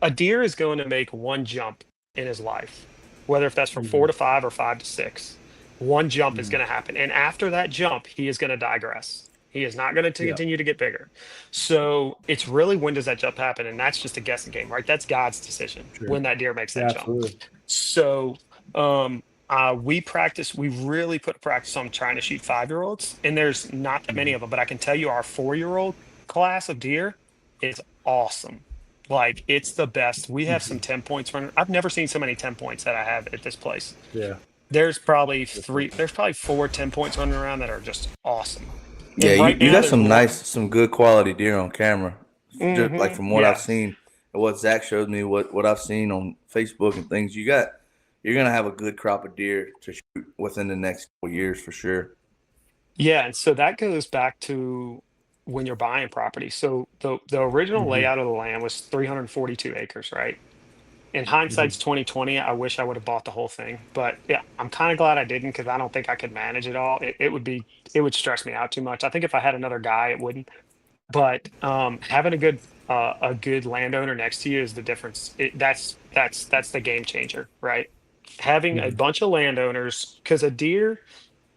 a deer is going to make one jump in his life, whether if that's from Hmm. 4 to 5 or 5 to 6, one jump is Hmm. going to happen. And after that jump, he is going to digress. He is not going to Yeah, continue to get bigger. So it's really when does that jump happen? And that's just a guessing game, right? That's God's decision sure. when that deer makes that Yeah, jump. absolutely. So we really put practice on trying to shoot 5-year-olds, and there's not that many Mhm. of them, but I can tell you our 4-year-old class of deer is awesome. Like it's the best. We have some Mhm. 10 points running. I've never seen so many 10 points that I have at this place. Yeah, There's probably 4 10 points running around that are just awesome. Yeah, And right you now got there's one. some good quality deer on camera. Just like from what I've Yeah. seen and what Zach showed me, what I've seen on Facebook and things, you're gonna have a good crop of deer to shoot within the next couple years for sure. Yeah, and so that goes back to when you're buying property. So the original mhm, layout of the land was 342 acres, right? In mhm. hindsight's 2020, I wish I would have bought the whole thing. But yeah, I'm kind of glad I didn't because I don't think I could manage it all. It would stress me out too much. I think if I had another guy, it wouldn't. But having a good landowner next to you is the difference. That's the game changer, right? Having a Mhm. bunch of landowners, because a deer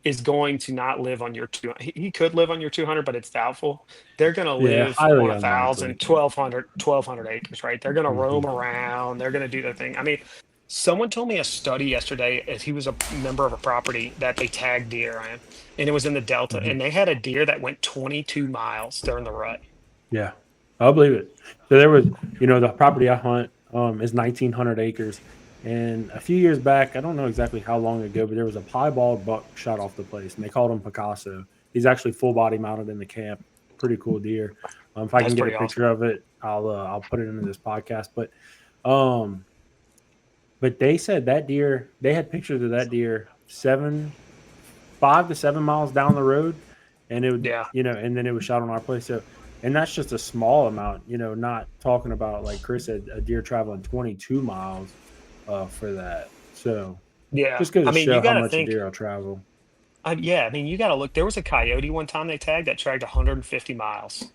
is going to not live on your he could live on your 200, but it's doubtful. They're going to Yeah, live highly on unlikely. 1,200 acres, right? They're going to roam Mhm, around. They're going to do their thing. I mean, someone told me a study yesterday as he was a member of a property that they tagged deer in, and it was in the Delta, mhm. and they had a deer that went 22 miles during the rut. Yeah, I'll believe it. So there was, the property I hunt is 1,900 acres, and a few years back, I don't know exactly how long ago, but there was a piebald buck shot off the place, and they called him Picasso. He's actually full body mounted in the camp. Pretty cool deer. If I can That's get a pretty awesome. picture of it, I'll put it into this podcast. Um, but they said that deer, they had pictures of that deer 5 to 7 miles down the road, and it would, Yeah. and then it was shot on our place. So, and that's just a small amount, not talking about like Chris said, a deer traveling 22 miles for that. So Yeah. just goes I to mean, you show how got to much a think, deer will travel. yeah, I mean, you got to look. There was a coyote one time they tagged that tracked 150 miles.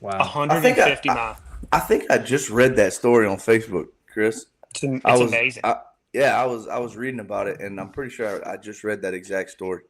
Wow. 150 miles. I think I just read that story on Facebook, Chris. It's I was amazing. I, Yeah, I was reading about it, and I'm pretty sure I just read that exact story.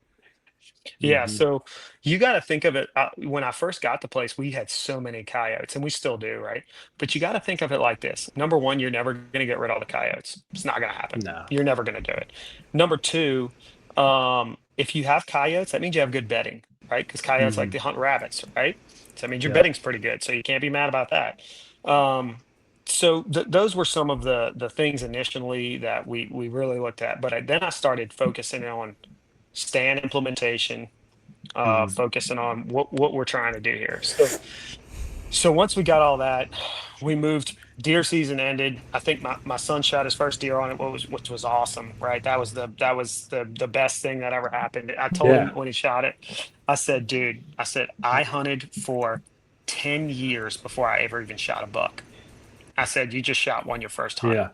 Yeah, Hmm. so you got to think of it. When I first got the place, we had so many coyotes, and we still do, right? But you got to think of it like this. Number one, you're never going to get rid of all the coyotes. It's not going to happen. No. You're never going to do it. Number two, if you have coyotes, that means you have good bedding, right? Because coyotes like Hmm. to hunt rabbits, right? So that means your Yeah. bedding's pretty good. So you can't be mad about that. Um, so those were some of the things initially that we really looked at. But then I started focusing on stand implementation, Hmm. focusing on what we're trying to do here. So once we got all that, we moved. Deer season ended. I think my son shot his first deer on it, which was awesome, right? That was the best thing that ever happened. I told him Yeah. when he shot it, I said, dude, I said I hunted for 10 years before I ever even shot a buck. I said, you just shot one your first hunt, Yeah.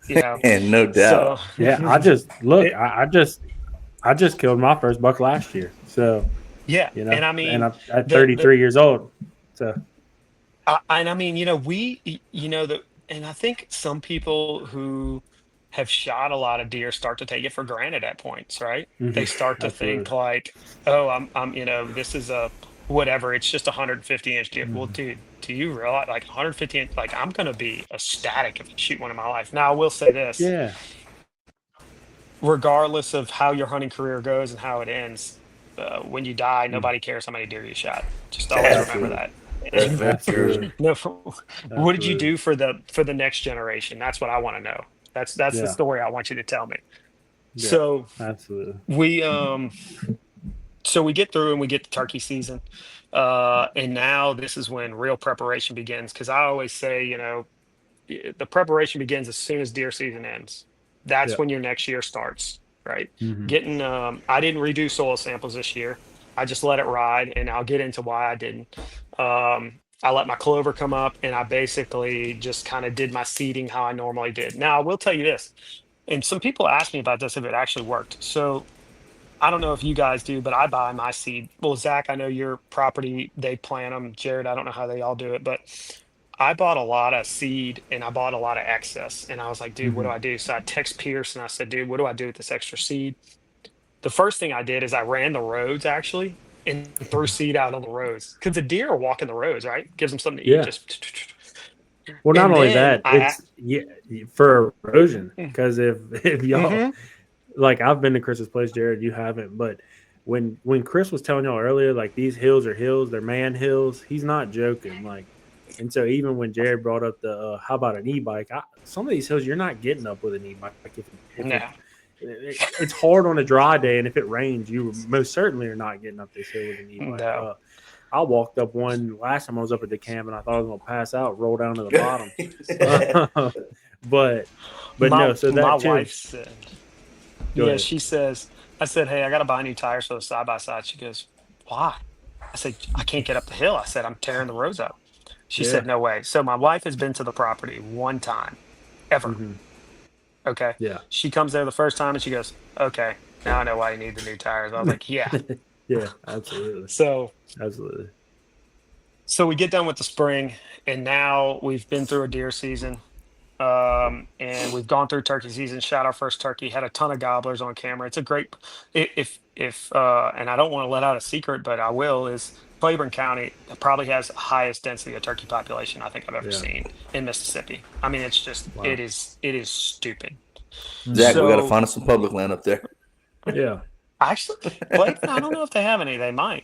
you know. And no So doubt. Yeah. I just look. it, I just killed my first buck last year. So yeah, and I and mean I'm at the 33 years old. So and I mean, and I think some people who have shot a lot of deer start to take it for granted at points, right? They mhm, start to think absolutely. like, oh, this is a whatever, it's just a 150-inch deer. Well, Mhm. dude, do you realize like 150 inch, like I'm gonna be ecstatic if I shoot one in my life. Now, I will say this, Yeah. regardless of how your hunting career goes and how it ends, when you die, Mm. nobody cares how many deer you shot. Just always remember Absolutely. that. That's very true. Absolutely. No, what did you Absolutely. do for the next generation? That's what I want to know. That's the Yeah. story I want you to tell me. Yeah. So Absolutely. we so we get through and we get to turkey season. And now this is when real preparation begins. Because I always say, the preparation begins as soon as deer season ends. That's Yeah. when your next year starts, right? Hmm. I didn't redo soil samples this year. I just let it ride, and I'll get into why I didn't. I let my clover come up, and I basically just kind of did my seeding how I normally did. Now, I will tell you this, and some people ask me about this if it actually worked. So I don't know if you guys do, but I buy my seed. Well, Zach, I know your property, they plant them. Jared, I don't know how they all do it, but I bought a lot of seed and I bought a lot of excess. And I was like, dude, what do Hmm. I do? So I text Pierce and I said, dude, what do I do with this extra seed? The first thing I did is I ran the roads actually and threw seed out on the roads because the deer are walking the roads, right? Gives them something to eat. Yeah. Just Well, not and only then that, it's yeah for erosion. Because if y'all Mhm. like, I've been to Chris's place, Jared, you haven't, but when Chris was telling y'all earlier, like these hills are hills, they're man hills. He's not joking. Like, and so even when Jared brought up the how about an e-bike, some of these hills you're not getting up with an e-bike. Like if No, it's hard on a dry day, and if it rains, you most certainly are not getting up this hill with an e-bike. no. I walked up one last time I was up at the camp, and I thought I was gonna pass out, roll down to the bottom. But My no, so my that too. wife said, Go yeah, ahead. she says, I said, hey, I got to buy new tires for the side by side. She goes, why? I said, I can't get up the hill. I said, I'm tearing the roads up. She Yeah. said, no way. So my wife has been to the property one time ever. Hmm. Okay. Yeah. She comes there the first time and she goes, okay, now I know why you need the new tires. I was like, yeah. Yeah. Absolutely. So, Absolutely. so we get done with the spring and now we've been through a deer season. And we've gone through turkey season, shot our first turkey, had a ton of gobblers on camera. It's a great, if and I don't want to let out a secret, but I will, is Claiborne County probably has the highest density of turkey population I think I've ever Yeah. seen in Mississippi. I mean, it's just, Wow. it is stupid. Zach, we got to So find us some public land up there. Yeah. actually, Claiborne, I don't know if they have any, they might.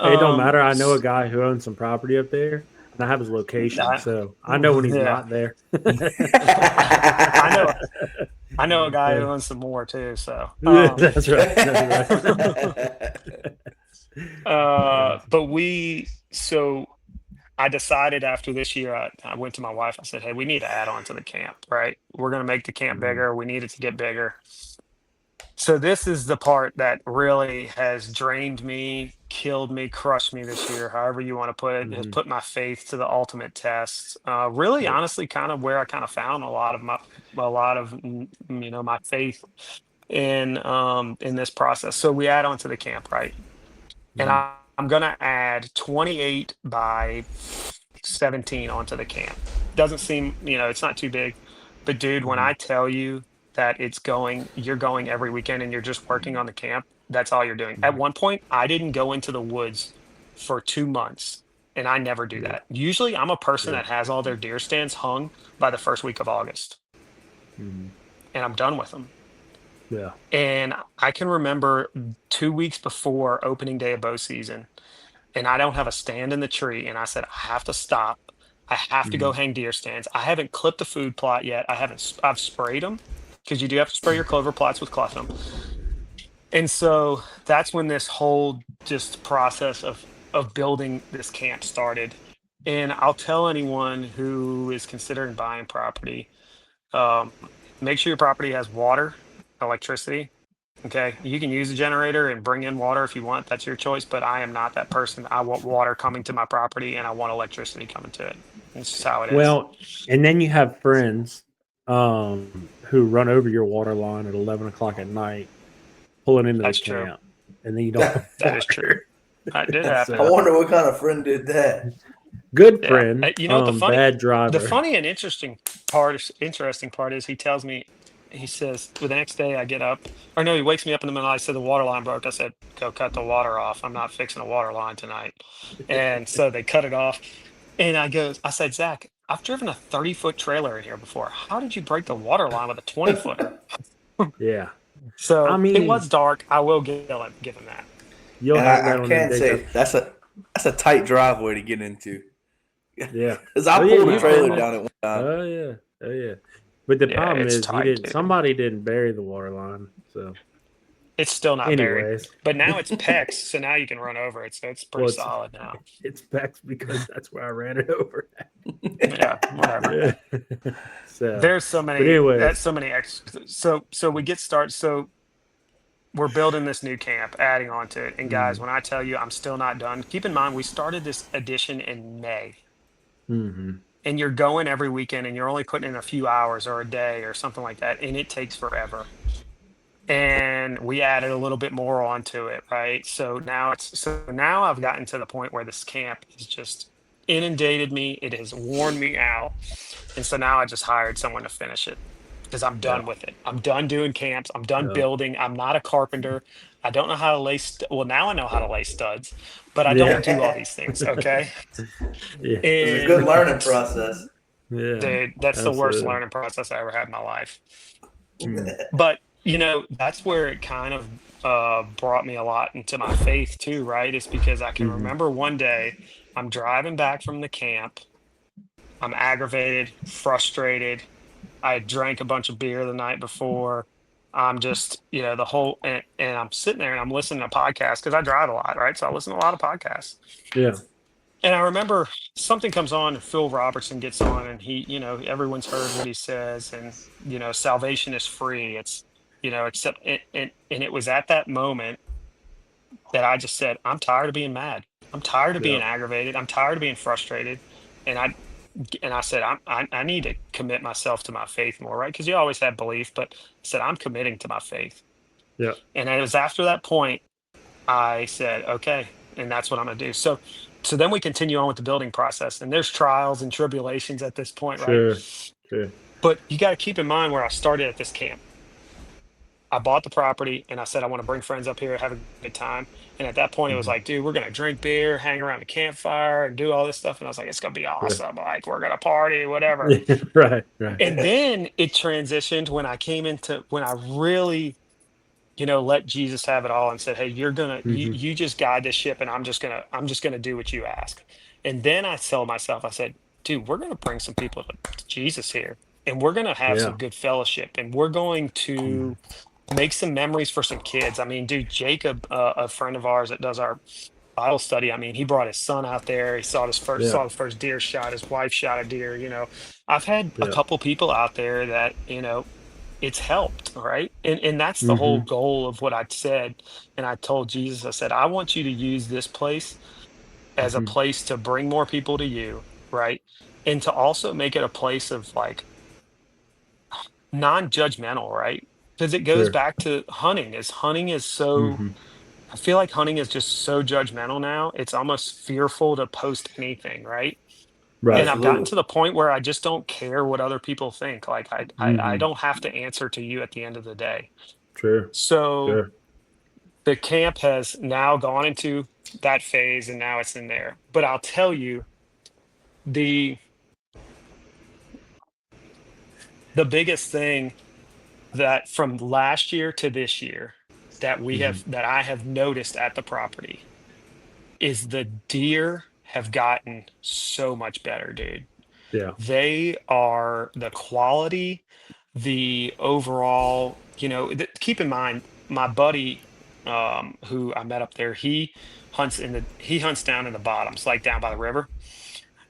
Hey, it don't matter. I know a S- guy who owns some property up there, and I have his location, I- so I know when he's yeah, not there. I know, I know a guy who owns some more too. So, That's right. That's right. but so I decided after this year, I went to my wife. I said, hey, we need to add on to the camp, right? We're going to make the camp Mhm. bigger. We need it to get bigger. So this is the part that really has drained me, killed me, crushed me this year, however you want to put it. It has Mhm. put my faith to the ultimate test. Really, Yep. honestly, kind of where I kind of found a lot of my faith in this process. So we add on to the camp, right? And Mhm. I'm gonna add 28 by 17 onto the camp. Doesn't seem, it's not too big, but dude, when Mhm. I tell you, that you're going every weekend and you're just working on the camp, that's all you're doing. At one point, I didn't go into the woods for 2 months, and I never do Yeah. that. Usually, I'm a person Yeah. that has all their deer stands hung by the first week of August, Mhm. and I'm done with them. Yeah. And I can remember 2 weeks before opening day of bow season, and I don't have a stand in the tree. And I said, I have to stop. I have to go Mhm. hang deer stands. I haven't clipped the food plot yet. I've sprayed them because you do have to spray your clover plots with clethodim. And so that's when this whole just process of building this camp started. And I'll tell anyone who is considering buying property, um, make sure your property has water, electricity. Okay, you can use a generator and bring in water if you want. That's your choice, but I am not that person. I want water coming to my property and I want electricity coming to it. It's just how it is. Well, and then you have friends who run over your water line at 11 o'clock at night, pulling into the That's true. camp, and then you don't have That is true. water. That did I happen. So, wonder what kind of friend did that. good Yeah. friend, You know what bad the driver. funny and interesting part is he tells me, he says, the next day I get up, or no, he wakes me up in the middle. I said the water line broke. I said, go cut the water off. I'm not fixing a water line tonight. And so they cut it off. And I said, Zach, I've driven a 30-foot trailer in here before. How did you break the water line with a 20-footer? Yeah, I So it was mean, dark. I will give him that. you'll And have I that on them can days. say that's a tight driveway to get into. Yeah, Because I oh yeah, pulled a you've trailer been there. down at one time. Oh yeah, oh yeah. But the Yeah, problem it's is, tight, dude. somebody didn't bury the water line. So, It's still not buried, anyways, but now it's PEX, so now you can run over it. So it's pretty well, solid now. it's Bex because that's where I ran it over. Yeah, whatever. Yeah. So, There's so but many. That's anyways, so many extras. So we get started. So we're building this new camp, adding on to it. And guys, when I tell you I'm still not done, keep in mind we started this edition in May. mm-hmm. And you're going every weekend and you're only putting in a few hours or a day or something like that, and it takes forever. And we added a little bit more onto it, right? So now I've gotten to the point where this camp is just inundated me. It has worn me out. And so now I just hired someone to finish it because I'm Yeah, done with it. I'm done doing camps. I'm done yeah, building. I'm not a carpenter. I don't know how to well, now I know how to lay studs, but I yeah, don't do all these things, okay? yeah, It's a good And learning process. yeah, dude, that's the worst absolutely. learning process I ever had in my life. Mm. But that's where it kind of brought me a lot into my faith too, right? It's because I can Mhm. remember one day I'm driving back from the camp. I'm aggravated, frustrated. I had drank a bunch of beer the night before. I'm just, the whole, and I'm sitting there and I'm listening to podcasts because I drive a lot, right? So I listen to a lot of podcasts. Yeah, And I remember something comes on, and Phil Robertson gets on, and he, everyone's heard what he says, and salvation is free. It's, except and it was at that moment that I just said, I'm tired of being mad. I'm tired of yeah, being aggravated. I'm tired of being frustrated. And I said, I need to commit myself to my faith more, right? Because you always have belief, but I said, I'm committing to my faith. yeah. And it was after that point I said, okay, and that's what I'm gonna do. So then we continue on with the building process, and there's trials and tribulations at this point, right? Sure, sure. But you got to keep in mind where I started at this camp. I bought the property and I said, I want to bring friends up here, have a good time. And at that point, it was Mhm. like, dude, we're gonna drink beer, hang around the campfire, and do all this stuff. And I was like, it's gonna be Sure. awesome. Like, we're gonna party, whatever. Right, right. And then it transitioned when I really let Jesus have it all and said, hey, Mhm. you just guide this ship, and I'm just gonna do what you ask. And then I tell myself, I said, dude, we're gonna bring some people to Jesus here, and we're gonna have Yeah. some good fellowship, and we're going to make some memories for some kids. I mean, dude, Jacob, a friend of ours that does our Bible study, I mean, he brought his son out there. He Yeah, saw his first deer shot. His wife shot a deer. I've had a yeah. couple people out there that it's helped, right? And that's the whole Mhm. goal of what I said. And I told Jesus, I said, I want you to use this place as a Mhm. place to bring more people to you, right? And to also make it a place of like non-judgmental, right? Because it goes Sure. back to hunting is so Mhm. I feel like hunting is just so judgmental now. It's almost fearful to post anything, right? Right. And I've gotten Absolutely. to the point where I just don't care what other people think. Like I Hmm. don't have to answer to you at the end of the day. Sure. So Sure. the camp has now gone into that phase and now it's in there. But I'll tell you, the the biggest thing that from last year to this year Hmm. that I have noticed at the property is the deer have gotten so much better, dude. Yeah. They are the quality, the overall, keep in mind, my buddy, who I met up there, he hunts down in the bottoms, like down by the river.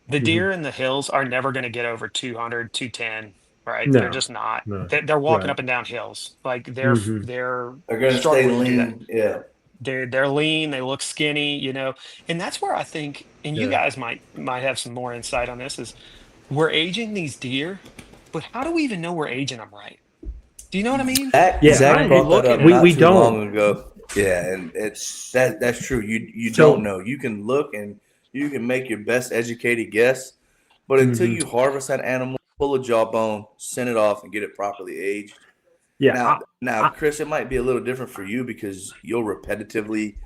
The Hmm. deer in the hills are never going to get over 200, 210, right? They're No. just not. No. They're walking Right. up and down hills. Like Hmm. they're They're gonna stay struggling to do that. lean. Yeah. They're lean, they look skinny, and that's where I think, and you Yeah. guys might have some more insight on this, is we're aging these deer, but how do we even know we're aging them right? Do you know what I mean? Yeah. Because Zach I'm brought that looking up at not We too don't. long ago. Yeah, and it's that's true. You don't So. know. You can look and you can make your best educated guess, but until Hmm. you harvest that animal, pull a jawbone, send it off, and get it properly aged. Yeah. Now, Chris, it might be a little different for you because you'll repetitively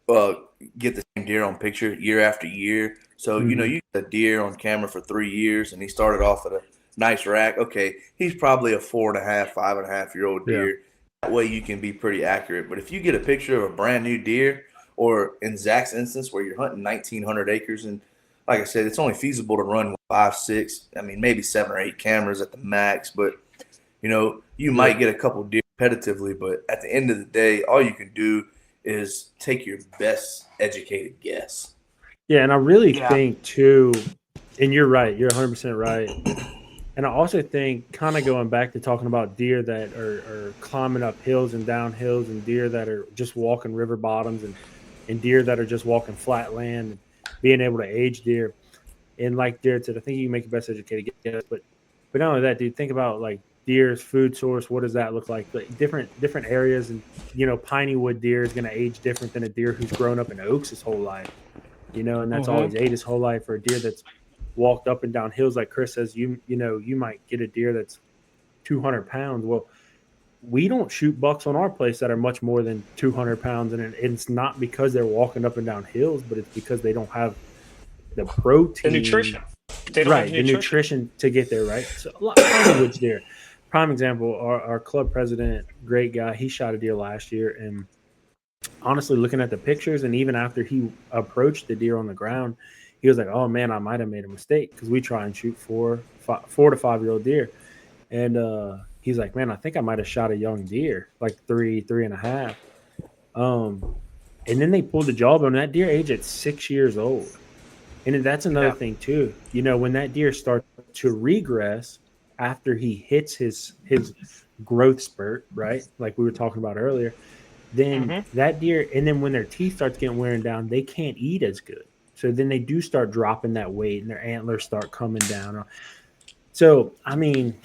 uh, get the same deer on picture year after year. So, Hmm. you get a deer on camera for 3 years and he started off at a nice rack. Okay, he's probably a 4.5, 5.5 year old Yeah. deer. That way you can be pretty accurate. But if you get a picture of a brand new deer, or in Zach's instance where you're hunting 1,900 acres, and like I said, it's only feasible to run 5, 6, I mean, maybe 7 or 8 cameras at the max. But, you Yeah. might get a couple deer repetitively, but at the end of the day, all you can do is take your best educated guess. Yeah. And I really yeah. think too, and you're right. You're 100% right. And I also think, kind of going back to talking about deer that are climbing up hills and down hills, and deer that are just walking river bottoms, and deer that are just walking flat land, and being able to age deer. And like Jared said, I think you can make your best educated guess. But not only that, dude, think about like deer's food source. What does that look like different areas, and piney wood deer is going to age different than a deer who's grown up in oaks his whole life. And that's all Hmm. he's ate his whole life. For a deer that's walked up and down hills, like Chris says, you might get a deer that's 200 pounds. Well, we don't shoot bucks on our place that are much more than 200 pounds, and it's not because they're walking up and down hills, but it's because they don't have the The protein, nutrition. They don't have the right, the nutrition. nutrition to get there, right? So piney woods deer, prime example. Our club president, great guy, he shot a deer last year, and honestly, looking at the pictures, and even after he approached the deer on the ground, he was like, "Oh man, I might have made a mistake," because we try and shoot 4 to 5 year old deer, and he's like, "Man, I think I might have shot a young deer, like three and a half." Um, and then they pulled the jawbone. That deer aged at 6 years old, and then that's another Yeah. thing too. When that deer starts to regress after he hits his growth spurt, right? Like we were talking about earlier, then Hmm. that deer, and then when their teeth starts getting wearing down, they can't eat as good. So then they do start dropping that weight, and their antlers start coming down. So I mean,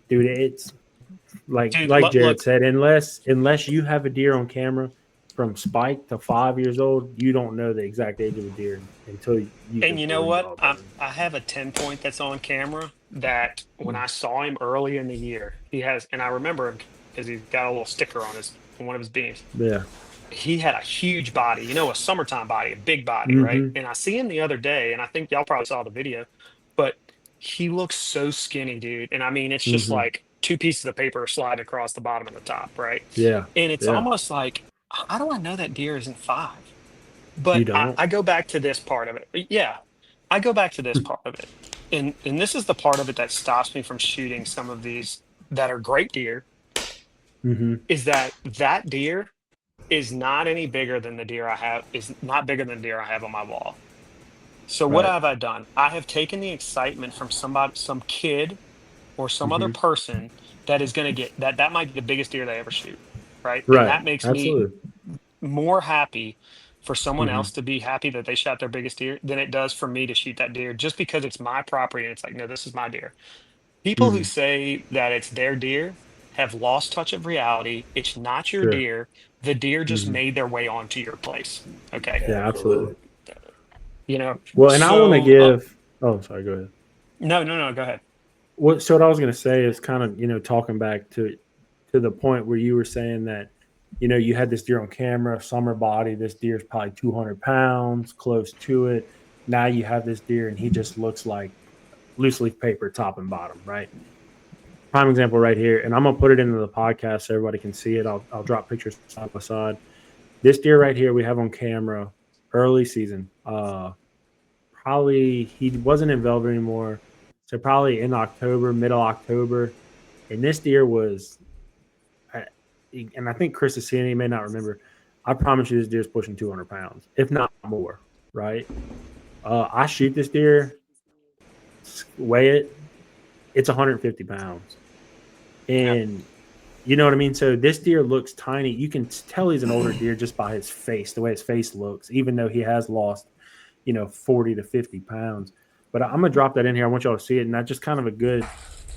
dude, it's Dude, like Jared look, said, unless you have a deer on camera from spike to 5 years old, you don't know the exact age of a deer until you and can you pull know the what? jawbone. I have a 10 point that's on camera that when I saw him early in the year, and I remember him because he's got a little sticker on one of his beams. Yeah. He had a huge body, a summertime body, a big body, right? Mm-hmm. And I see him the other day, and I think y'all probably saw the video, but he looks so skinny, dude. And I mean, it's just Mm-hmm. like two pieces of paper sliding across the bottom and the top, right? Yeah. And it's Yeah. almost like, how do I know that deer isn't five? You But don't. I go back to this part of it. Yeah, I go back to this part of it. And this is the part of it that stops me from shooting some of these that are great deer, Mm-hmm. is that deer is not any bigger than the deer I have, is not bigger than the deer I have on my wall. So what Right. have I done? I have taken the excitement from some kid or some other Mm-hmm. person that is going to get that might be the biggest deer they ever shoot, right? And Right. that makes me Absolutely. more happy for someone Mm-hmm. else to be happy that they shot their biggest deer than it does for me to shoot that deer just because it's my property and it's like, no, this is my deer. People who Mm-hmm. say that it's their deer have lost touch of reality. It's not your Sure. deer. The deer just Mm-hmm. made their way onto your place. Okay. Yeah, Yeah. Absolutely. absolutely. Well, and I want to So give. Oh, sorry. Go ahead. No, go ahead. What I was going to say is kind of talking back to the point where you were saying that you had this deer on camera, summer body. This deer is probably 200 pounds, close to it. Now you have this deer, and he just looks like loose leaf paper, top and bottom, right? Prime example right here, and I'm gonna put it into the podcast so everybody can see it. I'll drop pictures side by side. This deer right here we have on camera, early season. Probably he wasn't in velvet anymore, so probably in October, middle October, and this deer was, and I think Chris is seeing. He may not remember. I promise you, this deer is pushing 200 pounds, if not more. Right? I shoot this deer, weigh it. It's 150 pounds, Yeah. and you know what I mean? So this deer looks tiny. You can tell he's an older deer just by his face, the way his face looks, even though he has lost, 40 to 50 pounds. But I'm gonna drop that in here. I want y'all to see it, and that's just kind of a good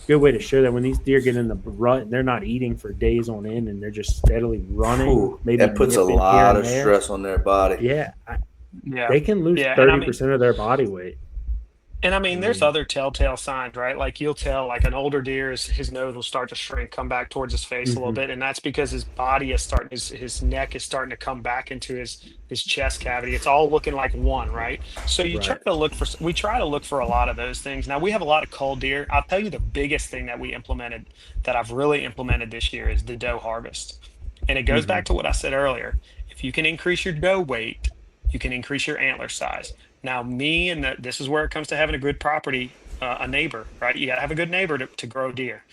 way to show that when these deer get in the rut, they're not eating for days on end, and they're just steadily running. Ooh, Maybe that puts a nipping here lot and of there. stress on their body. Yeah, Yeah. they can lose Yeah. And I mean, 30% of their body weight. I there's mean, other telltale signs, right? Like you'll tell, like an older deer, his nose will start to shrink, come back towards his face a little mhm, bit, and that's because his body is starting, his neck is starting to come back into his chest cavity. It's all looking like one, right? So right. we try to look for a lot of those things. Now we have a lot of cull deer. I'll tell you the biggest thing that we implemented, that I've really implemented this year, is the doe harvest, and it goes Hmm. back to what I said earlier. If you can increase your doe weight, you can increase your antler size. Now, this is where it comes to having a good property, a neighbor, right? You got to have a good neighbor to grow deer,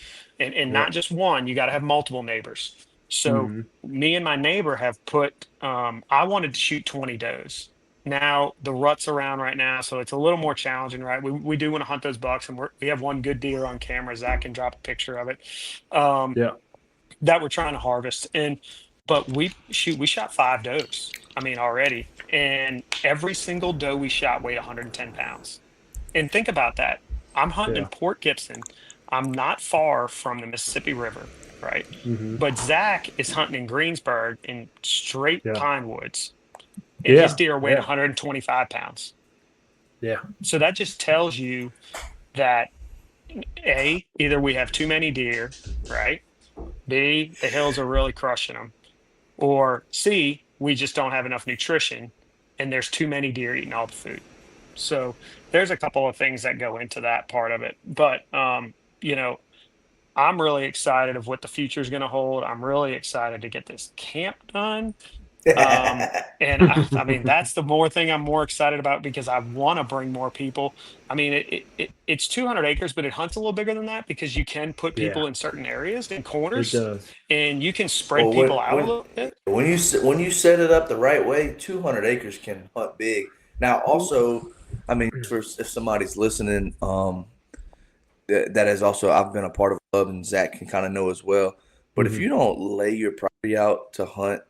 and Yep. not just one. You got to have multiple neighbors. So, Hmm. me and my neighbor have put. I wanted to shoot 20 does. Now the rut's around right now, so it's a little more challenging, right? We do want to hunt those bucks, and we have one good deer on camera. Zach can drop a picture of it. Um, Yeah. that we're trying to harvest. And but we shot 5 does. I mean, already, and every single doe we shot weighed 110 pounds. And think about that. I'm hunting in Yeah. Port Gibson. I'm not far from the Mississippi River, right? Hmm. But Zach is hunting in Greensburg in straight Yeah. pine woods, and his Yeah. deer weighed Yeah. 125 pounds. Yeah. So that just tells you that either we have too many deer, right? B, the hills are really crushing them. Or C, we just don't have enough nutrition and there's too many deer eating all the food. So there's a couple of things that go into that part of it. But you know, I'm really excited of what the future is going to hold. I'm really excited to get this camp done. And I mean, that's the more thing I'm more excited about, because I want to bring more people. I mean, it's 200 acres, but it hunts a little bigger than that, because you can put Yeah. people in certain areas and It corners, does. and you can spread Well, people out a little bit. when you set it up the right way, 200 acres can hunt big. Now, also, I mean, for if somebody's listening, that is also, I've been a part of a club, and Zach can kind of know as well. But if Hmm. you don't lay your property out to hunt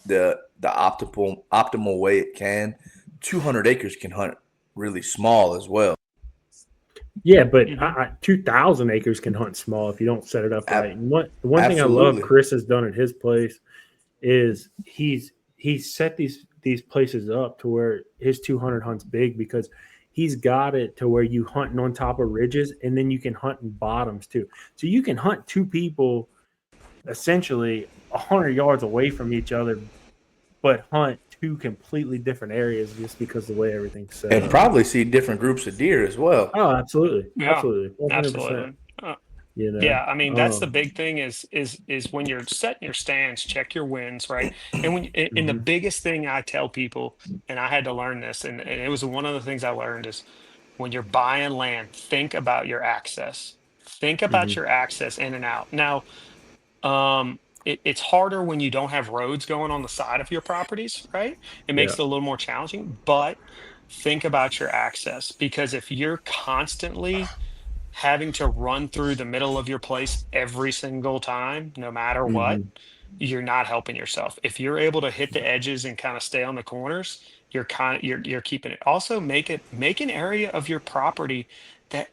the optimal way it can, 200 acres can hunt really small as well. Yeah, but Hmm. 2,000 acres can hunt small if you don't set it up right. Ab- And the one thing I love Absolutely. Chris has done at his place is he's set these places up to where his 200 hunts big, because he's got it to where you hunting on top of ridges, and then you can hunt in bottoms too. So you can hunt two people essentially 100 yards away from each other, but hunt two completely different areas just because of the way everything's set And up. probably see different groups of deer as well. Oh, absolutely, Yeah, absolutely, 100%. absolutely. Uh, You know, Yeah, I mean, that's the big thing, is when you're setting your stands, check your winds, right? And the mhm, biggest thing I tell people, and I had to learn this, and it was one of the things I learned, is when you're buying land, think about your access. Think about mhm, your access in and out. Now, it's harder when you don't have roads going on the side of your properties, right? It yeah, makes it a little more challenging, but think about your access, because if you're constantly having to run through the middle of your place every single time, no matter what, mhm, you're not helping yourself. If you're able to hit the edges and kind of stay on the corners, you're keeping it. Also, make an area of your property that,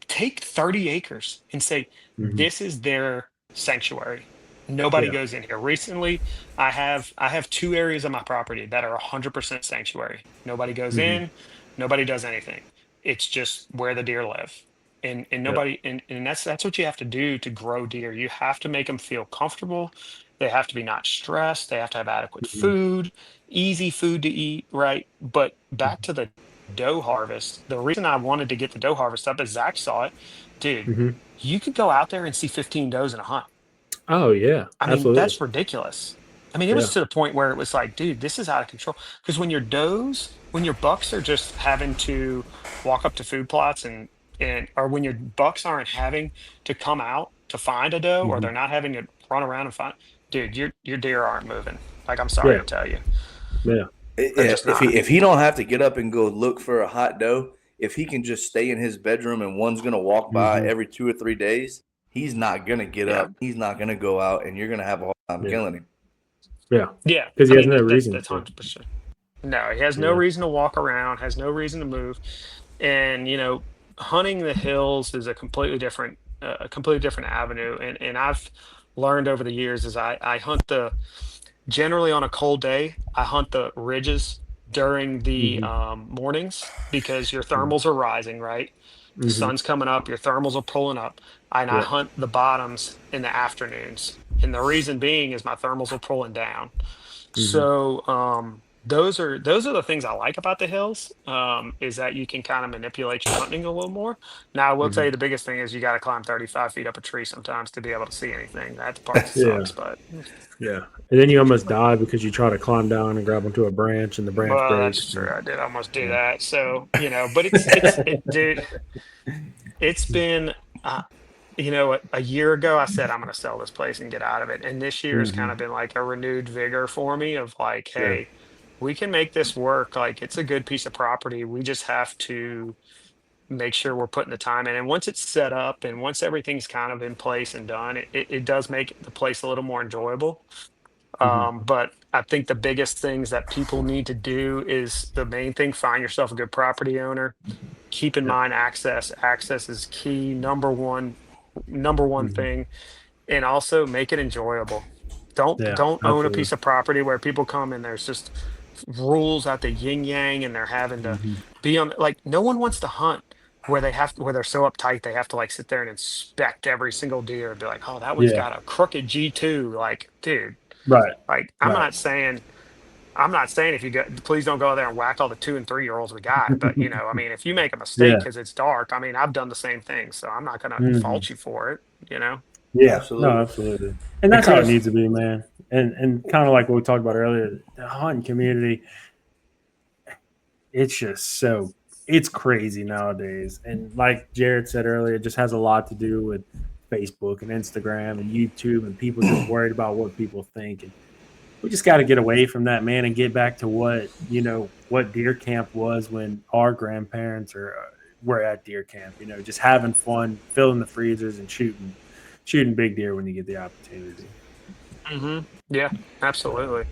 take 30 acres and say, mhm, this is their sanctuary. Nobody yeah, goes in here. Recently, I have 2 areas of my property that are 100% sanctuary. Nobody goes mhm, in, nobody does anything. It's just where the deer live. And nobody and that's what you have to do to grow deer. You have to make them feel comfortable. They have to be not stressed. They have to have adequate Mhm. food, easy food to eat, right? But back to the doe harvest, the reason I wanted to get the doe harvest up is Zach saw it. Dude, Mhm. you could go out there and see 15 does in a hunt. Oh yeah, I mean, absolutely. that's ridiculous. I mean, it was Yeah. to the point where it was like, dude, this is out of control. Because when your bucks are just having to walk up to food plots or when your bucks aren't having to come out to find a doe, or Mhm. they're not having to run around and find, dude, your deer aren't moving. Like, I'm sorry Yeah. to tell you, Yeah. they're Yeah, just not. if he don't have to get up and go look for a hot doe, if he can just stay in his bedroom and one's gonna walk by Mhm. every 2 or 3 days, he's not gonna get Yeah, up. He's not gonna go out, and you're gonna have a hard time Yeah. killing him. Yeah. yeah. Because I he has mean, no that's reason that's to. 100%. No, he has no Yeah. reason to walk around, has no reason to move. And hunting the hills is a completely different avenue. And I've learned over the years is I hunt the generally on a cold day, I hunt the ridges during the Mhm. mornings because your Mhm. thermals are rising, right? The Mhm. sun's coming up, your thermals are pulling up, and I Yeah. hunt the bottoms in the afternoons. And the reason being is my thermals are pulling down. Mhm. So those are the things I like about the hills, is that you can kind of manipulate your hunting a little more. Now, I will tell Mhm. you the biggest thing is you got to climb 35 feet up a tree sometimes to be able to see anything. That part Yeah. sucks, but Yeah. And then you almost die because you try to climb down and grab onto a branch, and the branch well, that's breaks. true. And, I did almost do yeah. that. So, but dude, it's been, a year ago, I said, I'm going to sell this place and get out of it. And this year has kind of Mhm. been like a renewed vigor for me of like, Yeah. hey, we can make this work. Like, it's a good piece of property. We just have to make sure we're putting the time in. And once it's set up and once everything's kind of in place and done, it does make the place a little more enjoyable. Mhm. But I think the biggest things that people need to do is the main thing, find yourself a good property owner. Keep in Yeah. mind access. Access is key, number one Mhm. thing, and also make it enjoyable. Don't Yeah. don't own a Absolutely. piece of property where people come and there's just rules at the yin yang and they're having to Mhm. be on, like, no one wants to hunt where they're so uptight they have to like sit there and inspect every single deer and be like, oh, that one's Yeah. got a crooked G2. Like, dude, Right. like, Right. I'm not saying if you go, please don't go there and whack all the 2 and 3 year olds we got. But I mean, if you make a mistake Yeah. because it's dark, I mean, I've done the same thing, so I'm not gonna Mhm. fault you for it. You know? Yeah. No, Absolutely. absolutely. And And that's how it Chris, needs to be, man. And kind of like what we talked about earlier, the hunting community, it's just so it's crazy nowadays. And like Jared said earlier, it just has a lot to do with Facebook and Instagram and YouTube and people just worried about what people think. And we just got to get away from that, man, and get back to what deer camp was when our grandparents were at deer camp. Just having fun, filling the freezers and shooting big deer when you get the opportunity. Hmm. Yeah, So absolutely,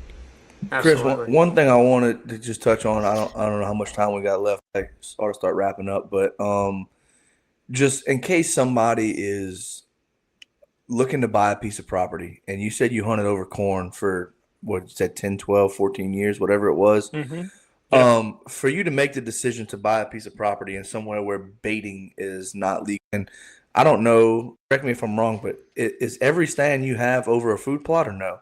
Chris, absolutely. one thing I wanted to just touch on. I don't know how much time we got left. I ought to start wrapping up, but just in case somebody is looking to buy a piece of property, and you said you hunted over corn for what you said 10, 12, 14 years, whatever it was. Hmm. Yep. For you to make the decision to buy a piece of property in somewhere where baiting is not legal, and I don't know, correct me if I'm wrong, but is every stand you have over a food plot or no?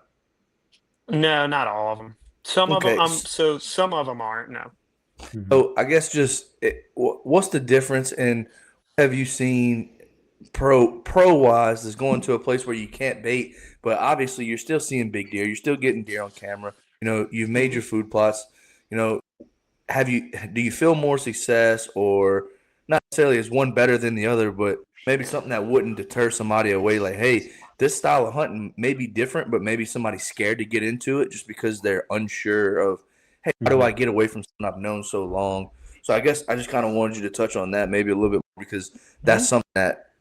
No, not all of them. Some of them, Okay, so some of them aren't. No. mhm. so I guess what's the difference in have you seen pro wise is going to a place where you can't bait, but obviously you're still seeing big deer, you're still getting deer on camera. You've made Hmm. your food plots. You know, do you feel more success, or not necessarily is one better than the other, but maybe something that wouldn't deter somebody away? Like, hey, this style of hunting may be different, but maybe somebody's scared to get into it just because they're unsure of, hey, how do Mhm. I get away from something I've known so long? So I guess I just kind of wanted you to touch on that maybe a little bit more, because that's something that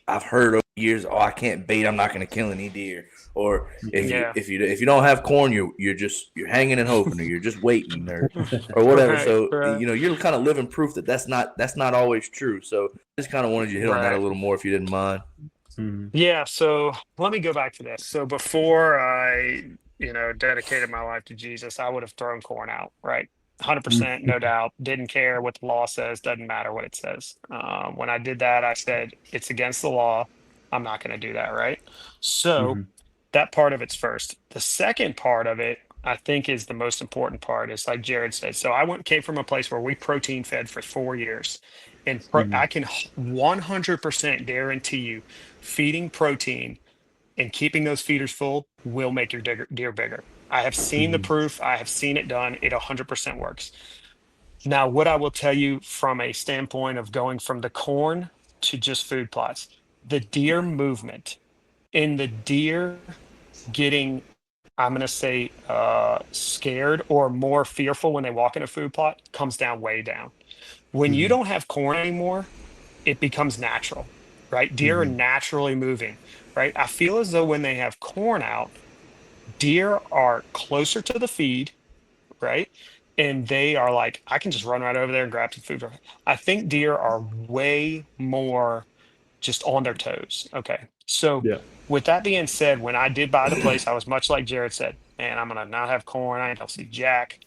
I've heard over the years. Oh, I can't bait. I'm not going to kill any deer. Or if you Yeah. if you don't have corn, you're hanging and hoping, or you're just waiting, or whatever. Right. So Right. you're kind of living proof that that's not always true. So I just kind of wanted you to hit on that a Right. little more if you didn't mind. Mhm. Yeah, so let me go back to this. So before I, dedicated my life to Jesus, I would have thrown corn out, right? 100%, no doubt. Didn't care what the law says. Doesn't matter what it says. When I did that, I said it's against the law. I'm not going to do that. Right. So Mm-hmm. that part of it's first. The second part of it, I think, is the most important part. Is like Jared said. So came from a place where we protein fed for 4 years, and Mm-hmm. I can 100% guarantee you, feeding protein and keeping those feeders full will make your deer bigger. I have seen the Mm-hmm. proof. I have seen it done. It 100% works. Now, what I will tell you from a standpoint of going from the corn to just food plots, the deer movement in the deer getting, I'm going to say, scared or more fearful when they walk in a food plot comes down way down. When you Mm-hmm. don't have corn anymore, it becomes natural, right? Deer are Mm-hmm. naturally moving, right? I feel as though when they have corn out, deer are closer to the feed, right? And they are like, I can just run right over there and grab some food. I think deer are way more just on their toes. Okay. So, Yeah. with that being said, when I did buy the place, I was much like Jared said, man, I'm going to not have corn. I ain't going to see Jack.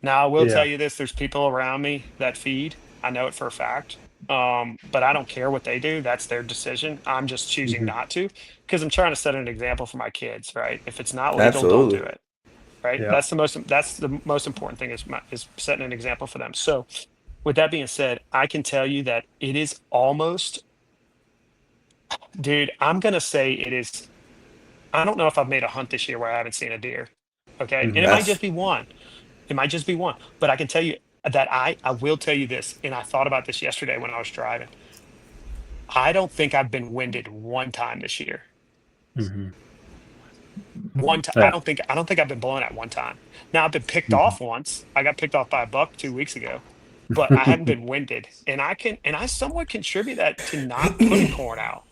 Now, I will tell Yeah. you this, there's people around me that feed. I know it for a fact. But I don't care what they do. That's their decision. I'm just choosing Mm-hmm. not to because I'm trying to set an example for my kids, right? If it's not legal, don't do Absolutely. it. Right. Yeah. That's the most important thing is setting an example for them. So with that being said, I can tell you that it is almost, dude, I'm gonna say it is. I don't know if I've made a hunt this year where I haven't seen a deer. Okay. And Mm-hmm. it might That's just be one. It might just be one. But I can tell you that I will tell you this, and I thought about this yesterday when I was driving. I don't think I've been winded one time this year. Mm-hmm. One time. Yeah. I don't think I've been blown at one time. Now I've been picked Mm-hmm. off once. I got picked off by a buck 2 weeks ago, but I haven't been winded. And I somewhat contribute that to not putting corn out.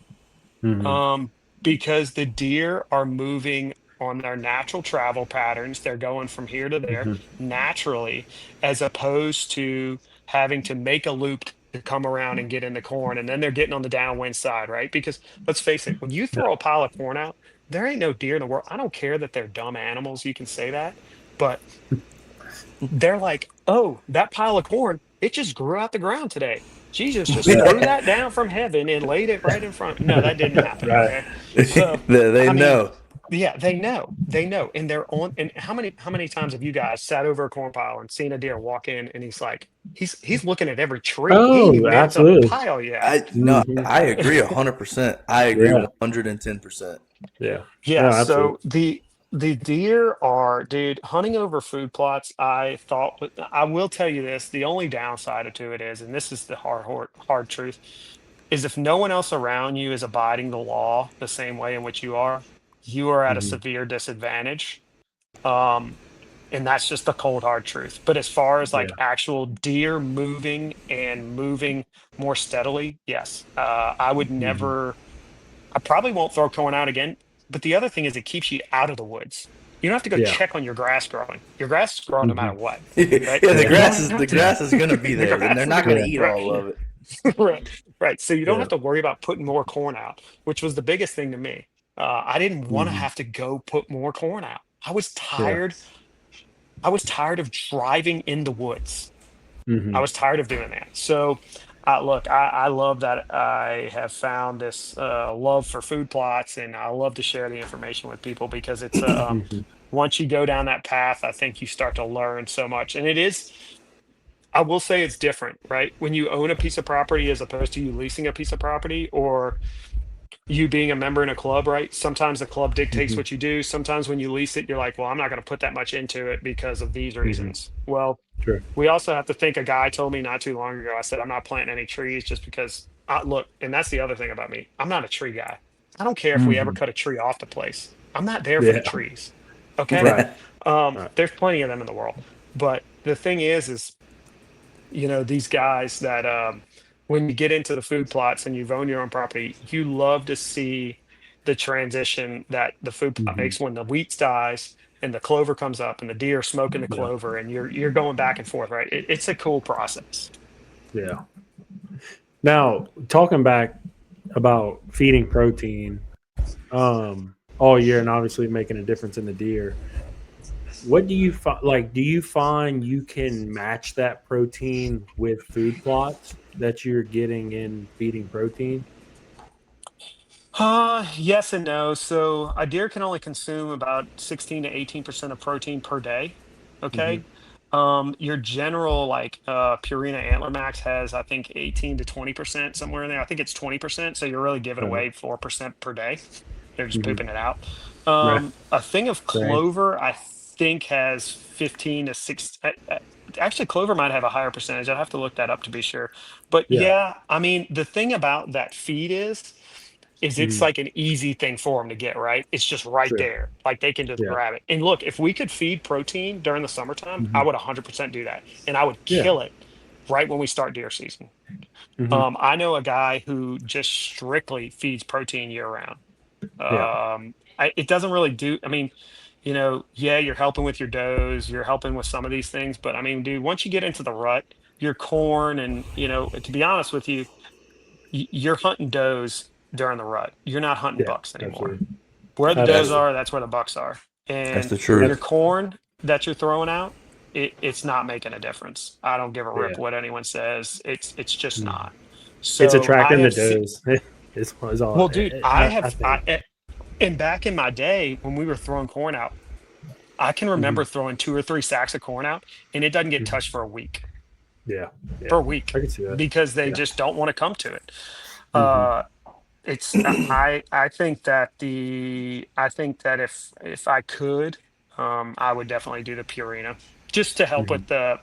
Mm-hmm. Um, because the deer are moving on their natural travel patterns. They're going from here to there Mm-hmm. naturally, as opposed to having to make a loop to come around and get in the corn. And then they're getting on the downwind side, right? Because let's face it, when you Yeah. throw a pile of corn out, there ain't no deer in the world. I don't care that they're dumb animals. You can say that. But they're like, oh, that pile of corn, it just grew out the ground today. Jesus just Yeah. threw that down from heaven and laid it right in front. No, that didn't happen. Right. Okay. So, they I mean, know. yeah, they know, and they're on. And how many times have you guys sat over a corn pile and seen a deer walk in and he's like, he's looking at every tree. He ain't Oh, even made it to the absolutely. pile yet. I no, Mm-hmm. I agree 100%. I agree Yeah. 110%. Yeah. Yeah, No, so absolutely. the deer are, dude, hunting over food plots. I will tell you this, the only downside to it is, and this is the hard truth, is if no one else around you is abiding the law the same way in which you are at a Mm-hmm. severe disadvantage. Um, and that's just the cold hard truth. But as far as like Yeah. actual deer moving and moving more steadily, yes, I would Mm-hmm. never. I probably won't throw corn out again. But the other thing is it keeps you out of the woods. You don't have to go Yeah. check on your grass growing. Your grass is growing no Mm-hmm. matter what, Yeah, right? the Yeah. You don't grass is have the to. grass is gonna be The there, and they're grass is not gonna Yeah. eat all right, of it. right, right. So you don't Yeah. have to worry about putting more corn out, which was the biggest thing to me. I didn't want to Mm-hmm. have to go put more corn out. I was Yeah. tired. I was tired of driving in the woods. I Mm-hmm. was tired of doing that. So, look, I love that I have found this love for food plots, and I love to share the information with people because it's Mm-hmm. once you go down that path, I think you start to learn so much. And it is, I will say it's different, right? When you own a piece of property as opposed to you leasing a piece of property or you being a member in a club, right? Sometimes the club dictates Mm-hmm. what you do. Sometimes when you lease it, you're like, well, I'm not going to put that much into it because of these Mm-hmm. reasons. Well, Sure. we also have to think, a guy told me not too long ago, I said, I'm not planting any trees just because look, and that's the other thing about me. I'm not a tree guy. I don't care if we ever Mm-hmm. cut a tree off the place. I'm not there for the Yeah. trees. Okay. Right. Right. There's plenty of them in the world. But the thing is, these guys that when you get into the food plots and you've owned your own property, you love to see the transition that the food plot Mm-hmm. makes when the wheat dies and the clover comes up and the deer are smoking the Yeah. clover and you're going back and forth, right? It's a cool process. Yeah. Now, talking back about feeding protein all year and obviously making a difference in the deer. what do you find? Like, do you find you can match that protein with food plots that you're getting in feeding protein? Yes and no. So a deer can only consume about 16 to 18% of protein per day. Hmm. Okay. Your general like Purina Antler Max has I think 18 to 20% somewhere in there. I think it's 20%. So you're really giving away 4% per day. They're just Hmm. pooping it out. Right. A thing of Same. clover, I think has 15 to 6. Actually, clover might have a higher percentage. I'd have to look that up to be sure. But Yeah. yeah, I mean, the thing about that feed is it's Hmm. like an easy thing for them to get, right? It's just right Sure. there. Like they can just Yeah. grab it. And look, if we could feed protein during the summertime, I Hmm. would 100% do that. And I would Yeah. kill it right when we start deer season. Hmm. I know a guy who just strictly feeds protein year round. Yeah. It doesn't really do, I mean, yeah, you're helping with your does, you're helping with some of these things, but I mean, dude, once you get into the rut, your corn and, to be honest with you, you're hunting does during the rut. You're not hunting Yeah. bucks anymore. Absolutely. Where the does Absolutely. That's are, that's where the bucks are. that's And the your truth. corn that you're throwing out, it's not making a difference. I don't give a rip Yeah. what anyone says. It's just Mhm. not. It's So I attracting the have seen, does. Is all well, dude, I think. and back in my day when we were throwing corn out, I can Hmm. remember throwing 2 or 3 sacks of corn out, and it doesn't get Hmm. touched for a week, Yeah. Yeah. for a week, I can see that. because they Yeah. just don't want to come to it. Hmm. Uh, I think that if I could, I would definitely do the Purina just to help Hmm.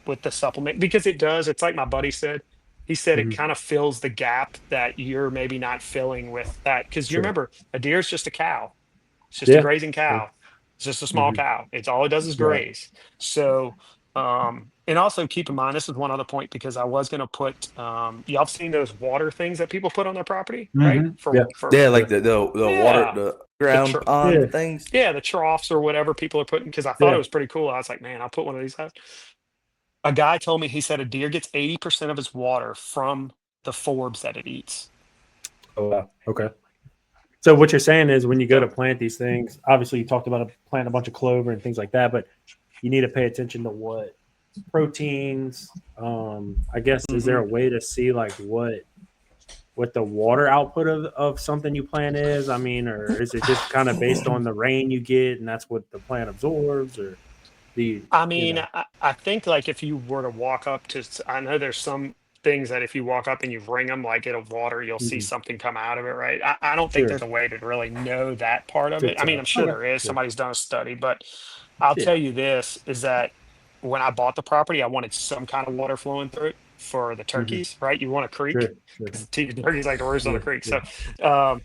with the supplement, because it does. It's like my buddy said. He said it Hmm. kind of fills the gap that you're maybe not filling with that, because you Sure. remember a deer is just a cow. It's just a Yeah. grazing Yeah. cow. It's just a small Hmm. cow. It's all it does is Right. graze. So, and also keep in mind, this is one other point, because I was going to put, y'all have seen those water things that people put on their property, right? Hmm. Yeah. Yeah, For like Yeah. the water, yeah, the the ground tr Yeah. pond things. yeah, the troughs or whatever people are putting. Because I thought it Yeah. was pretty cool. I was like, man, I'll put one of these out. A guy told me, he said a deer gets 80% of its water from the forbs that it eats. Oh wow. Okay. So what you're saying is when you go to So, plant these things, obviously you talked about planting a bunch of clover and things like that, but you need to pay attention to what proteins. I guess is there mhm. a way to see like what the water output of something you plant is? I mean, or is it just kind of based on the rain you get and that's what the plant absorbs, or do I you mean, know? I think like if you were to walk up to, I know there's some things that if you walk up and you ring them, like it'll water, you'll see Mhm. something come out of it, right? I don't think Sure. there's a way to really know that part of To it. I mean, tell. I'm sure Okay. there is. Sure. Somebody's done a study, but I'll tell Yeah. you this is that when I bought the property, I wanted some kind of water flowing through it for the Hmm. turkeys, right? You want a creek Sure. Sure. because the turkeys like to roost on Yeah. the creek. Yeah. So, um,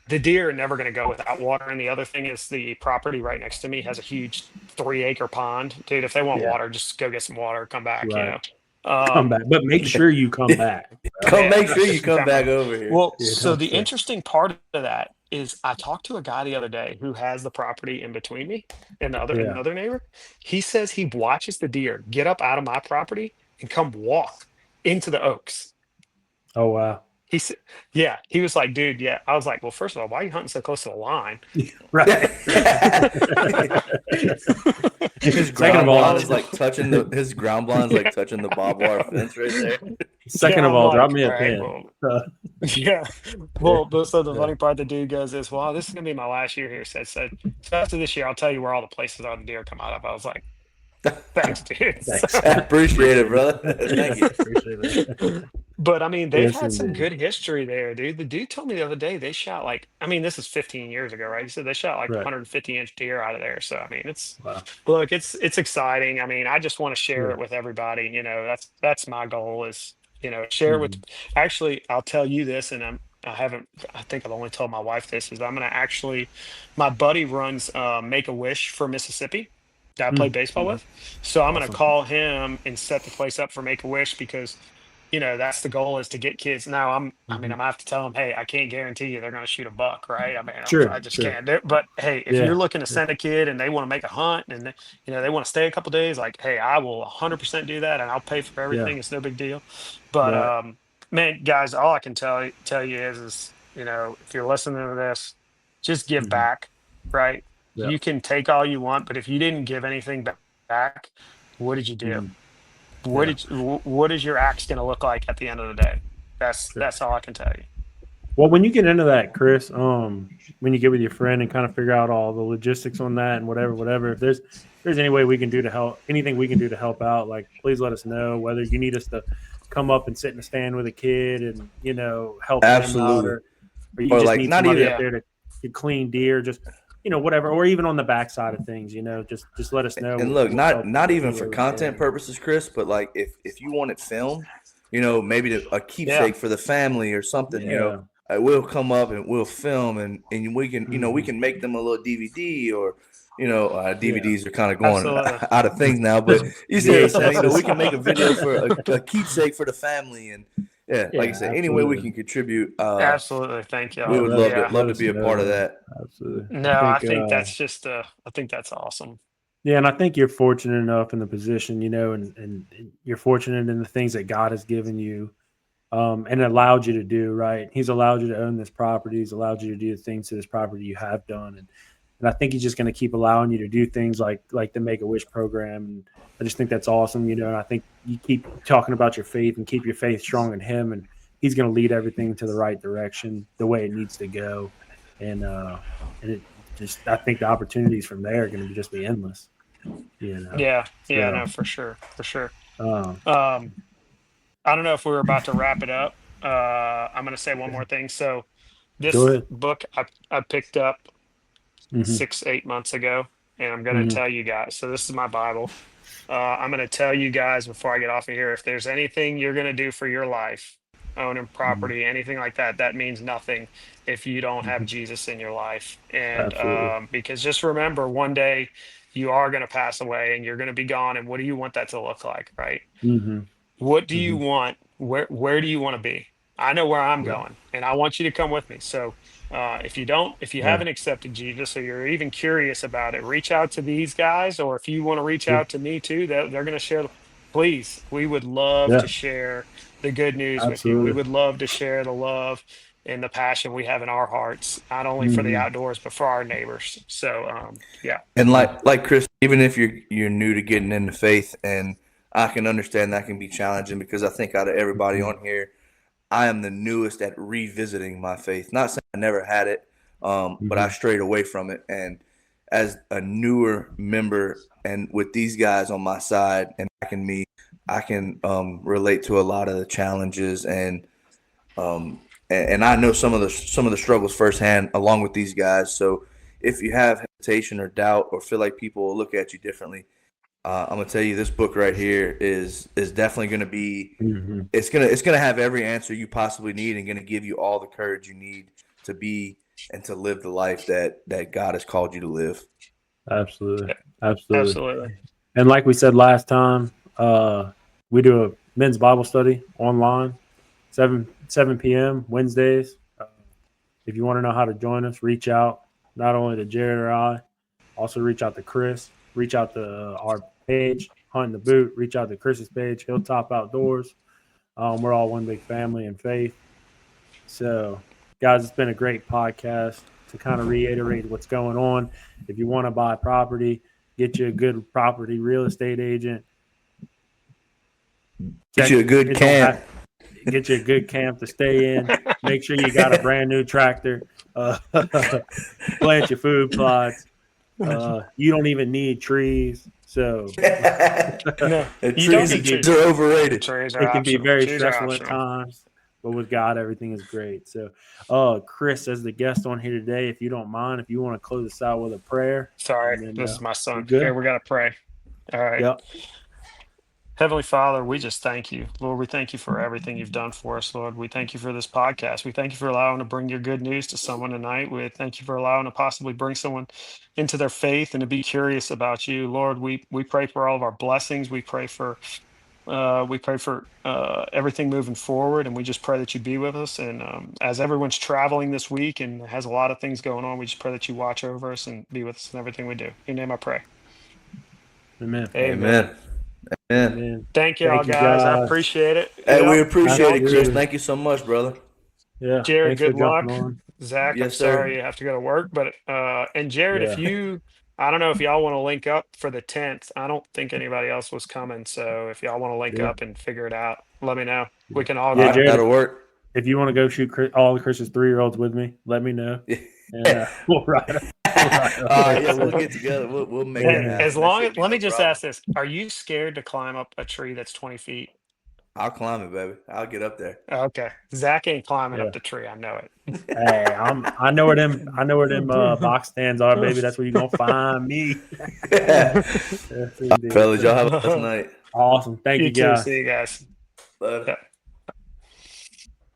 the deer are never going to go without water. And the other thing is the property right next to me has a huge 3 acre pond. Dude, if they want Yeah. water, just go get some water, come back, Right. Come Um, back, but make sure you come back, bro. Come, yeah, make sure you come come back back. over here. Well, You so know. the Sure. interesting part of that is I talked to a guy the other day who has the property in between me and Yeah. another neighbor. He says he watches the deer get up out of my property and come walk into the oaks. Oh wow. He said, yeah, he was like, dude, yeah. I was like, well, first of all, why are you hunting so close to the line? Right. His Second of ground I all, blind was, is like touching his ground blind is like touching the barbed wire fence right there. second yeah, of I'm all, drop like, me all a right, pin. well, Uh, yeah. yeah. Well, so the Yeah. funny part the dude goes is, well, this is gonna be my last year here. So after this year, I'll tell you where all the places are the deer come out of. I was like, thanks, dude. Thanks. I appreciate it, Appreciate it. brother. Thank you. Appreciate that. But I mean, they've Yes, had some indeed. good history there, dude. The dude told me the other day they shot like, I mean, this is 15 years ago, right? He said they shot like Right. 150-inch deer out of there. So I mean, Wow. look, it's exciting. I mean, I just want to share Yeah. it with everybody. That's my goal is, share it with. Mhm. Actually, I'll tell you this, and I haven't. I think I've only told my wife this. Is I'm gonna actually. My buddy runs Make a Wish for Mississippi that I play Mm. baseball Okay. with. So I'm gonna Awesome. call him and set the place up for Make a Wish, because that's the goal, is to get kids. Now I mean, Hmm. I'm gonna have to tell them, hey, I can't guarantee you they're gonna shoot a buck, right? I mean, I Sure. just Sure. can't do it. But hey, if you're Yeah. looking to Yeah. send a kid and they want to make a hunt and they want to stay a couple days, like, hey, I will 100% do that and I'll pay for Yeah. everything. It's no big deal. But Right. man, guys, all I can tell you is if you're listening to this, just give Hmm. back, right? Yeah. You can take all you want, but if you didn't give anything back, what did you do? Mhm. What is your acts going to look like at the end of the day? That's all I can tell you. Well, when you get into that, Chris, when you get with your friend and kind of figure out all the logistics on that and whatever, if there's any way we can do to help, anything we can do to help out, like please let us know. Whether you need us to come up and sit in a stand with a kid and help them out, Absolutely. or you Or just like need not somebody even up there to clean deer, just whatever, or even on the backside of things, just let us know. and look, We'll help not even any for way we content can. purposes, Chris, but like if you want it filmed, maybe a Yeah. keepsake for the family or something, Yeah. we'll come up and we'll film and we can we Mhm. can make them a little DVD or Yeah. DVDs are kind of going Absolutely. out of things now, but Just you see what I'm saying? We VHSs. can make a video for a keepsake for the family, and yeah, like you Yeah, said, any way we absolutely. can contribute, Absolutely. Thank we y'all. would Yeah. love Let to us be a know, part of man. that. Absolutely. No, I think that's just I think that's awesome. Yeah, and I think you're fortunate enough in the position, and you're fortunate in the things that God has given you, and allowed you to do, right? He's allowed you to own this property. He's allowed you to do the things to this property you have done. And I think he's just going to keep allowing you to do things like the Make-A-Wish program. And I just think that's awesome, and I think you keep talking about your faith and keep your faith strong in him, and he's going to lead everything to the right direction, the way it needs to go. And it just, I think the opportunities from there are going to just be endless, Yeah. Yeah, so no, for sure. For sure. um, Um, I don't know if we were about to wrap it up. I'm going to say one more thing. So go this ahead. book I picked up Hmm. 6, 8 months ago, and I'm going to Hmm. tell you guys. So this is my Bible. I'm going to tell you guys before I get off of here, if there's anything you're going to do for your life, owning Hmm. property, anything like that, that means nothing if you don't have Hmm. Jesus in your life. And Absolutely. because just remember, one day you are going to pass away and you're going to be gone. And what do you want that to look like, right? Hmm. What do you Hmm. want? Where do you want to be? I know where I'm Yeah. going, and I want you to come with me. So, if you Yeah. haven't accepted Jesus, or you're even curious about it, reach out to these guys, or if you want to reach Yeah. out to me too, they're going to share. Please, we would love Yeah. to share the good news with you. We Absolutely. would love to share the love and the passion we have in our hearts, not only for the Hmm. outdoors but for our neighbors. So, yeah, And Yeah. like Chris, even if you're new to getting into faith, and I can understand that can be challenging because I think out of everybody Hmm. on here, I am the newest at revisiting my faith. Not saying I never had it, but I Hmm. strayed away from it. And as a newer member, and with these guys on my side and backing me, I can relate to a lot of the challenges um, and I know some of the struggles firsthand along with these guys. So if you have hesitation or doubt or feel like people will look at you differently, I'm gonna tell you this book right here is definitely gonna be Hmm. it's gonna have every answer you possibly need and gonna give you all the courage you need to be and to live the life that God has called you to live. Absolutely. yeah, Absolutely. absolutely. And like we said last time, we do a men's Bible study online, 7 p.m. Wednesdays. If you want to know how to join us, reach out not only to Jared or I, also reach out to Chris, reach out to our page, Huntin The Boot, reach out to Chris's page, Hilltop Outdoors. We're all one big family in faith. So, guys, it's been a great podcast to kind of reiterate what's going on. If you want to buy property, get you a good property real estate agent. Get Check you a good it. Don't camp. have get you a good camp to stay in. Make sure you got a brand new tractor. Uh, plant your food plots. You don't even need trees, so No, The you it don't trees, can need be trees trees. are overrated. Trees are it can be optional. very Trees are stressful at optional. times, but with God, everything is great. So, Chris, as the guest on here today, if you don't mind, if you want to close us out with a prayer, Sorry, and then this is my we're son. Here, good. we got to pray. All right. Yep. Heavenly Father, we just thank you. Lord, we thank you for everything you've done for us, Lord. We thank you for this podcast. We thank you for allowing to bring your good news to someone tonight. We thank you for allowing to possibly bring someone into their faith and to be curious about you. Lord, we pray for all of our blessings. We pray for everything moving forward, and we just pray that you be with us. And as everyone's traveling this week and has a lot of things going on, we just pray that you watch over us and be with us in everything we do. In your name I pray. Amen. Amen. Amen. Amen. Amen. Thank you all, Thank you, guys. I guys. appreciate it. Hey, we Yep. appreciate Y'all, it, Chris. Absolutely. Thank you so much, brother. Yeah. Jared, Thanks for good jumping luck. on. Zach, I'm Yes, sir. sorry you have to go to work, but and Jared, if you, I don't know if y'all want to link up for the 10th. I don't think anybody else was coming, so if y'all want to link Yeah. up and figure it out, let me know. We can all Yeah, go. Jared, that'll work. if you want to go shoot all of Chris's 3-year-olds with me, let me know. And we'll ride them. All right, yeah, we'll get together. We'll make that happen. As That long should as, be let no me just problem. ask this: are you scared to climb up a tree that's 20 feet? I'll climb it, baby. I'll get up there. Okay, Zach ain't climbing Yeah. up the tree. I know it. Hey, I know where them box stands are, baby. That's where you're gonna find me. Yes, indeed. Fellas, y'all have a nice night. Awesome. Thank You you, too. guys. See you guys. Later. Yeah.